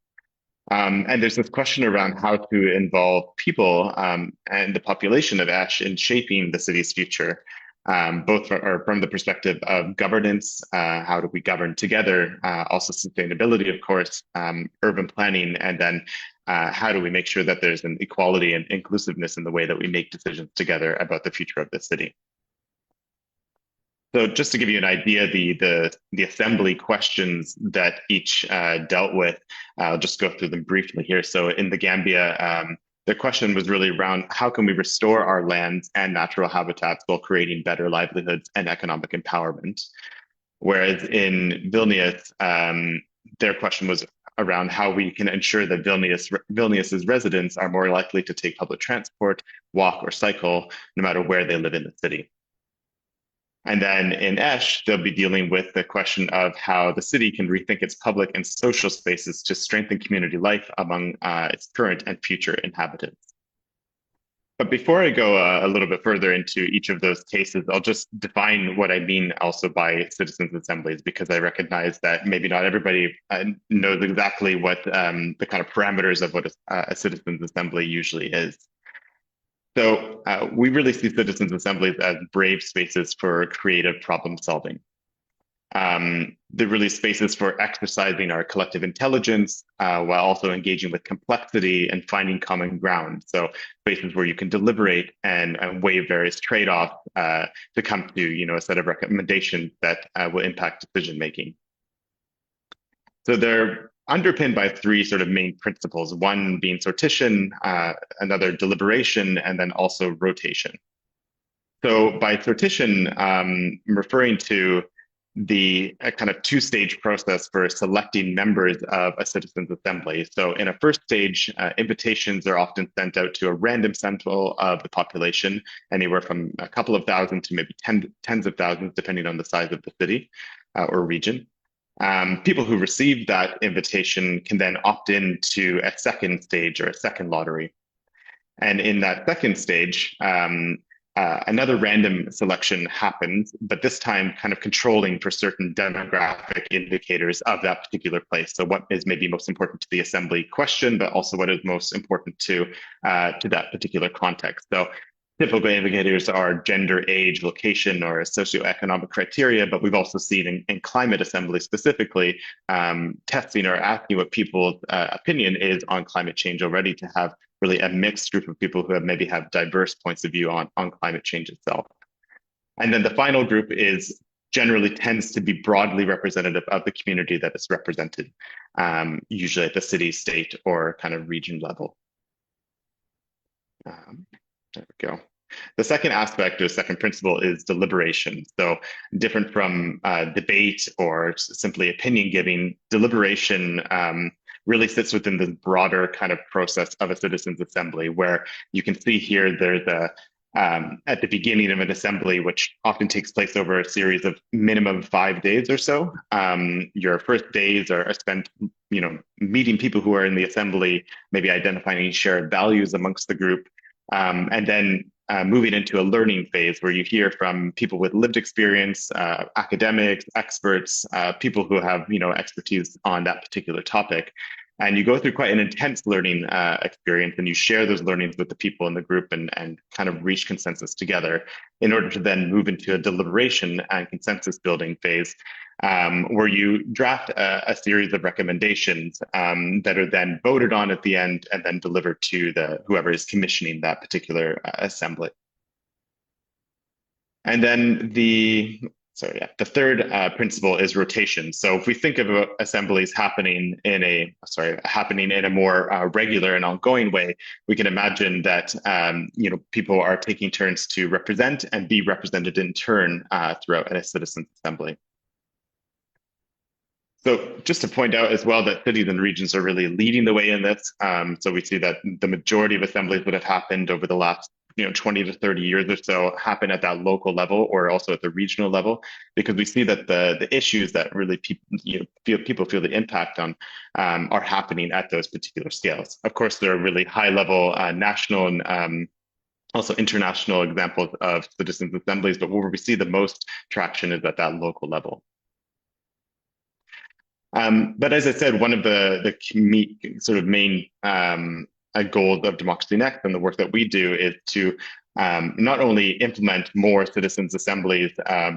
And there's this question around how to involve people and the population of Esch in shaping the city's future, both from the perspective of governance, how do we govern together, also sustainability, of course, urban planning, and then how do we make sure that there's an equality and inclusiveness in the way that we make decisions together about the future of the city. So just to give you an idea, the assembly questions that each dealt with, I'll just go through them briefly here. So in the Gambia, the question was really around how can we restore our lands and natural habitats while creating better livelihoods and economic empowerment. Whereas in Vilnius, their question was around how we can ensure that Vilnius's residents are more likely to take public transport, walk, or cycle, no matter where they live in the city. And then in Esch, they'll be dealing with the question of how the city can rethink its public and social spaces to strengthen community life among its current and future inhabitants. But before I go a little bit further into each of those cases, I'll just define what I mean also by citizens' assemblies, because I recognize that maybe not everybody knows exactly what the kind of parameters of what a citizens' assembly usually is. So we really see citizens' assemblies as brave spaces for creative problem solving. They're really spaces for exercising our collective intelligence while also engaging with complexity and finding common ground. So spaces where you can deliberate and weigh various trade-offs to come to a set of recommendations that will impact decision making. So they're underpinned by three sort of main principles, one being sortition, another deliberation, and then also rotation. So by sortition, I'm referring to the kind of two-stage process for selecting members of a citizens' assembly. So in a first stage, invitations are often sent out to a random sample of the population, anywhere from a couple of thousand to maybe tens of thousands, depending on the size of the city or region. People who receive that invitation can then opt in to a second stage or a second lottery. And in that second stage, another random selection happens, but this time kind of controlling for certain demographic indicators of that particular place. So what is maybe most important to the assembly question, but also what is most important to that particular context. So typical indicators are gender, age, location, or socioeconomic criteria, but we've also seen in climate assembly specifically, testing or asking what people's opinion is on climate change already, to have really a mixed group of people who maybe have diverse points of view on climate change itself. And then the final group generally tends to be broadly representative of the community that is represented, usually at the city, state, or kind of region level. There we go. The second aspect or second principle is deliberation. So different from debate or simply opinion giving, deliberation really sits within the broader kind of process of a citizens' assembly, where you can see here there's at the beginning of an assembly, which often takes place over a series of minimum 5 days or so. Your first days are spent, meeting people who are in the assembly, maybe identifying shared values amongst the group, and then moving into a learning phase where you hear from people with lived experience, academics, experts, people who have expertise on that particular topic. And you go through quite an intense learning experience, and you share those learnings with the people in the group and kind of reach consensus together in order to then move into a deliberation and consensus building phase, where you draft a series of recommendations that are then voted on at the end and then delivered to whoever is commissioning that particular assembly. And then the third principle is rotation. So if we think of assemblies happening in a more regular and ongoing way, we can imagine that people are taking turns to represent and be represented in turn throughout a citizens' assembly. So just to point out as well that cities and regions are really leading the way in this. So we see that the majority of assemblies that have happened over the last 20 to 30 years or so happen at that local level or also at the regional level, because we see that the issues that really people feel the impact on are happening at those particular scales. Of course, there are really high level national and also international examples of citizens' assemblies, but where we see the most traction is at that local level. But as I said, one of the sort of main goals of Democracy Next and the work that we do is to not only implement more citizens' assemblies,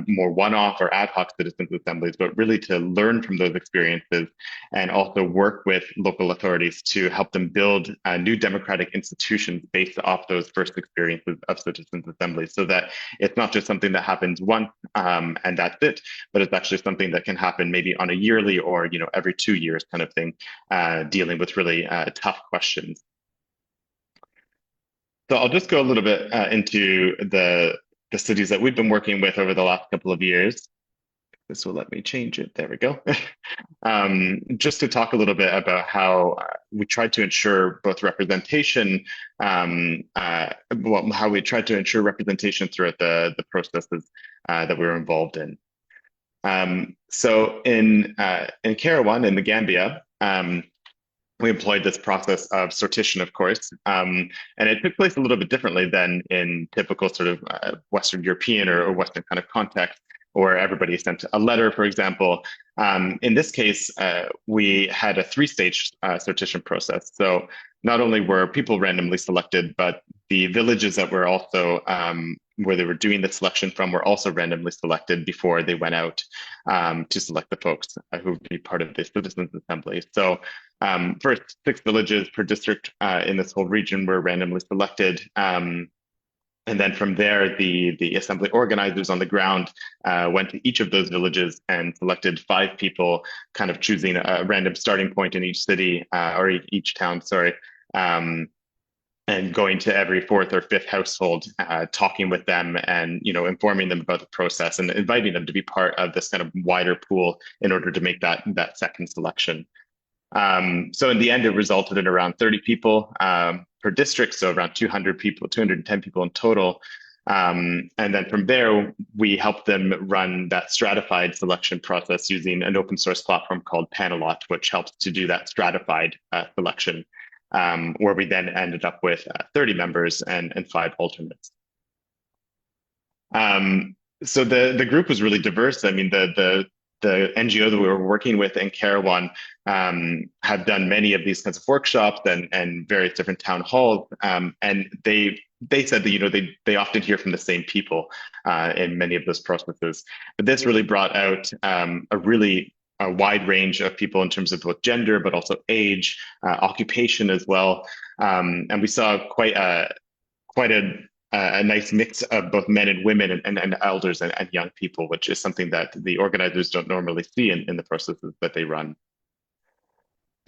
more one-off or ad hoc citizens' assemblies, but really to learn from those experiences and also work with local authorities to help them build new democratic institutions based off those first experiences of citizens' assemblies, so that it's not just something that happens once and that's it, but it's actually something that can happen maybe on a yearly or every 2 years kind of thing, dealing with really tough questions. So I'll just go a little bit into the cities that we've been working with over the last couple of years. This will let me change it. There we go. Just to talk a little bit about how we tried to ensure both representation, how we tried to ensure representation throughout the processes that we were involved in. So in Kairouan, in the Gambia, we employed this process of sortition, of course, and it took place a little bit differently than in typical sort of Western European or Western kind of context, where everybody sent a letter, for example. In this case, we had a 3-stage sortition process. So not only were people randomly selected, but the villages that were also where they were doing the selection from were also randomly selected before they went out to select the folks who would be part of the Citizens Assembly. So first 6 villages per district in this whole region were randomly selected. And then from there, the assembly organizers on the ground went to each of those villages and selected 5 people, kind of choosing a random starting point in each city or each town, sorry, and going to every 4th or 5th household, talking with them and informing them about the process and inviting them to be part of this kind of wider pool in order to make that second selection. So in the end, it resulted in around 30 people per district, so around 200 people, 210 people in total. And then from there, we helped them run that stratified selection process using an open source platform called Panelot, which helps to do that stratified selection, where we then ended up with 30 members and 5 alternates. So the group was really diverse. I mean, the NGO that we were working with in Kairouan have done many of these kinds of workshops and various different town halls. And they said that they often hear from the same people in many of those processes. But this really brought out a wide range of people in terms of both gender, but also age, occupation as well. And we saw quite a nice mix of both men and women and elders and young people, which is something that the organizers don't normally see in the processes that they run.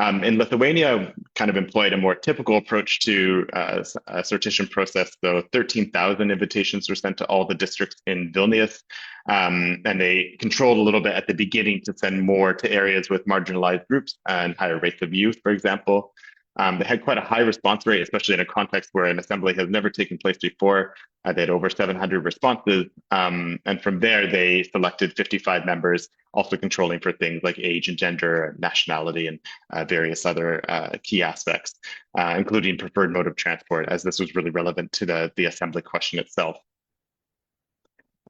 In Lithuania, kind of employed a more typical approach to a sortition process. So 13,000 invitations were sent to all the districts in Vilnius, and they controlled a little bit at the beginning to send more to areas with marginalized groups and higher rates of youth, for example. They had quite a high response rate, especially in a context where an assembly has never taken place before. They had over 700 responses. And from there, they selected 55 members, also controlling for things like age and gender, nationality, and various other key aspects, including preferred mode of transport, as this was really relevant to the assembly question itself.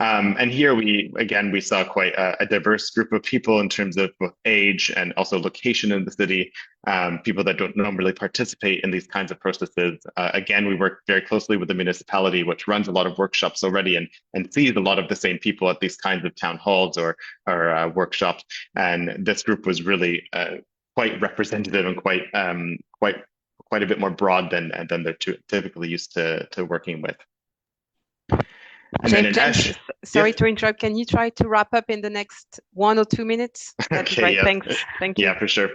And here we saw quite a diverse group of people in terms of both age and also location in the city, people that don't normally participate in these kinds of processes. Again, we work very closely with the municipality, which runs a lot of workshops already and sees a lot of the same people at these kinds of town halls or workshops. And this group was really quite representative and quite a bit more broad than they're typically used to working with. And James, sorry to interrupt. Can you try to wrap up in the next 1 or 2 minutes? That'd be great. Yeah. Thanks. Thank you. Yeah, for sure.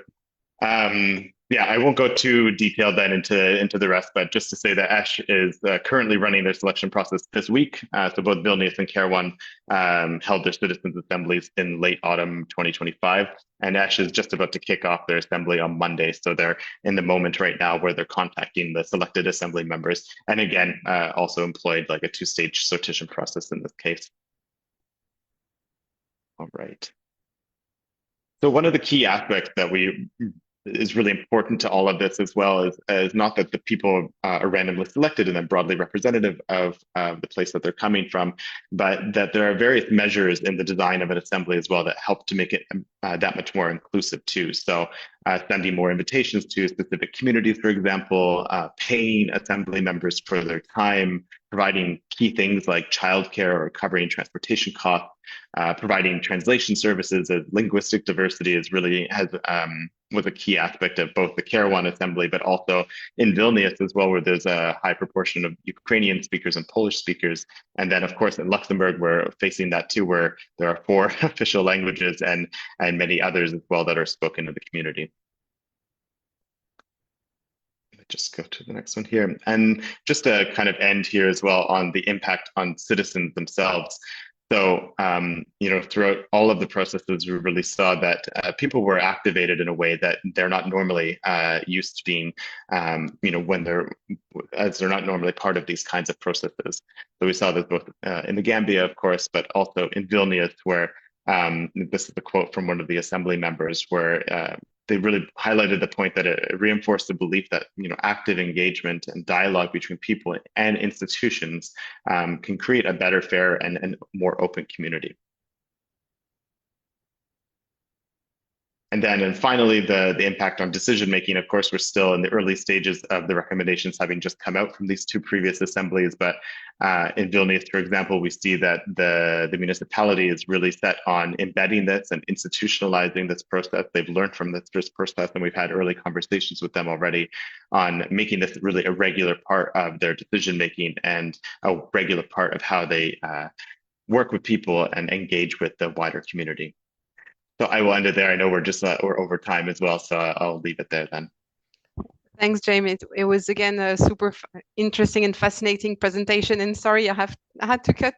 I won't go too detailed then into the rest, but just to say that ESH is currently running their selection process this week. So both Vilnius and Kairouan held their citizens' assemblies in late autumn 2025, and ESH is just about to kick off their assembly on Monday. So they're in the moment right now where they're contacting the selected assembly members, and again, also employed like a 2-stage sortition process in this case. All right. So one of the key aspects that is really important to all of this as well is not that the people are randomly selected and then broadly representative of the place that they're coming from, but that there are various measures in the design of an assembly as well that help to make it that much more inclusive too. So sending more invitations to specific communities, for example, paying assembly members for their time, providing key things like childcare or covering transportation costs, providing translation services. As linguistic diversity was a key aspect of both the Kairouan assembly, but also in Vilnius as well, where there's a high proportion of Ukrainian speakers and Polish speakers. And then, of course, in Luxembourg, we're facing that too, where there are 4 official languages and many others as well that are spoken in the community. Just go to the next one here. And just to kind of end here as well on the impact on citizens themselves. So, throughout all of the processes, we really saw that people were activated in a way that they're not normally used to being, as they're not normally part of these kinds of processes. So we saw this both in the Gambia, of course, but also in Vilnius, where this is a quote from one of the assembly members, where they really highlighted the point that it reinforced the belief that active engagement and dialogue between people and institutions can create a better, fair, and more open community. And finally, the impact on decision making. Of course, we're still in the early stages of the recommendations having just come out from these two previous assemblies. But in Vilnius, for example, we see that the municipality is really set on embedding this and institutionalizing this process. They've learned from this process, and we've had early conversations with them already on making this really a regular part of their decision making and a regular part of how they work with people and engage with the wider community. So I will end it there. I know we're over time as well, so I'll leave it there then. Thanks, Jamie. It was again a super interesting and fascinating presentation. And sorry, I had to cut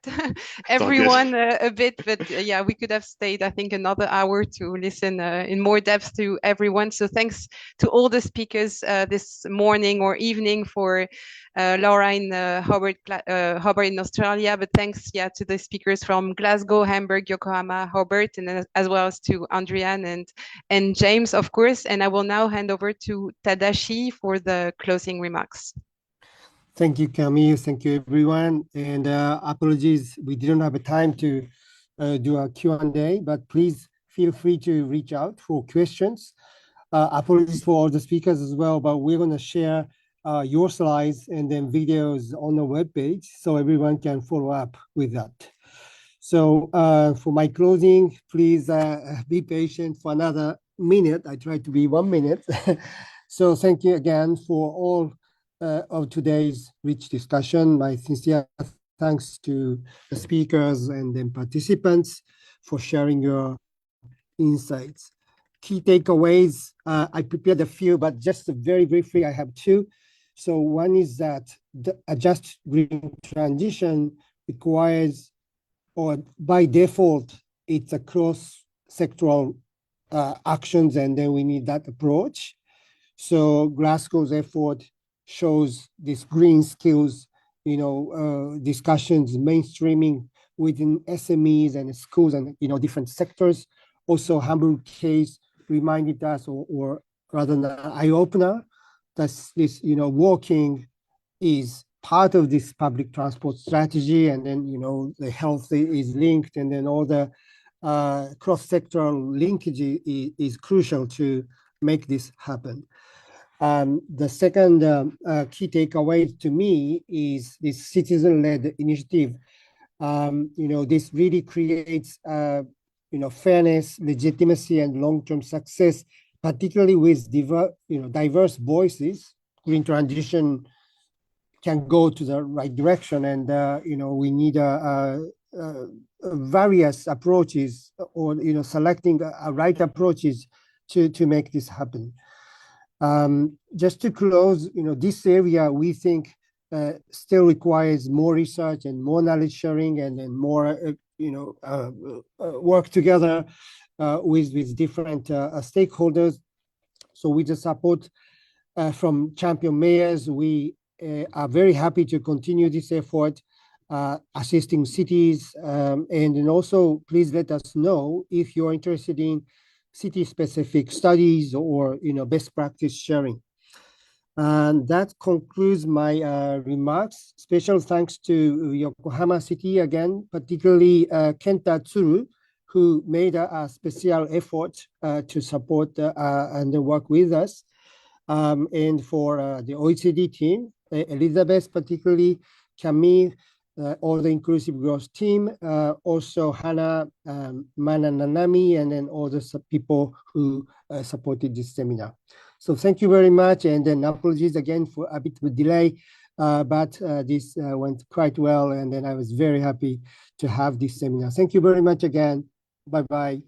everyone a bit, but yeah, we could have stayed, I think, another hour to listen in more depth to everyone. So thanks to all the speakers this morning or evening, for Laura in Hobart in Australia, but thanks, yeah, to the speakers from Glasgow, Hamburg, Yokohama, Hobart, and as well as to Andrian and James, of course. And I will now hand over to Tadashi for the closing remarks. Thank you, Camille. Thank you, everyone. And apologies, we didn't have a time to do a Q&A, but please feel free to reach out for questions. Apologies for all the speakers as well, but we're going to share your slides and then videos on the webpage so everyone can follow up with that. So for my closing, please be patient for another minute. I try to be 1 minute. So thank you again for all of today's rich discussion. My sincere thanks to the speakers and then participants for sharing your insights. Key takeaways, I prepared a few, but just very briefly, I have two. So one is that a just green transition requires, or by default, it's a cross-sectoral actions, and then we need that approach. So Glasgow's effort shows this green skills, discussions, mainstreaming within SMEs and schools and, different sectors. Also, Hamburg case reminded us, or rather an eye-opener, that this, walking is part of this public transport strategy, and then, the health is linked, and then all the cross-sectoral linkage is crucial to make this happen. The second key takeaway to me is this citizen-led initiative. This really creates, fairness, legitimacy, and long-term success, particularly with diverse voices. Green transition can go to the right direction, and we need various approaches, or selecting right approaches to make this happen. Just to close, this area we think still requires more research and more knowledge sharing, and then more work together with different stakeholders. So with the support from Champion Mayors, we are very happy to continue this effort, assisting cities, and then also please let us know if you're interested in city-specific studies or best practice sharing. And that concludes my remarks. Special thanks to Yokohama City again, particularly Kenta Tsuru, who made a special effort to support and work with us. And for the OECD team, Elizabeth, particularly Camille, all the Inclusive Growth team, also Hannah, Mana Nanami, and then all the people who supported this seminar. So thank you very much, and then apologies again for a bit of a delay, but this went quite well, and then I was very happy to have this seminar. Thank you very much again. Bye-bye.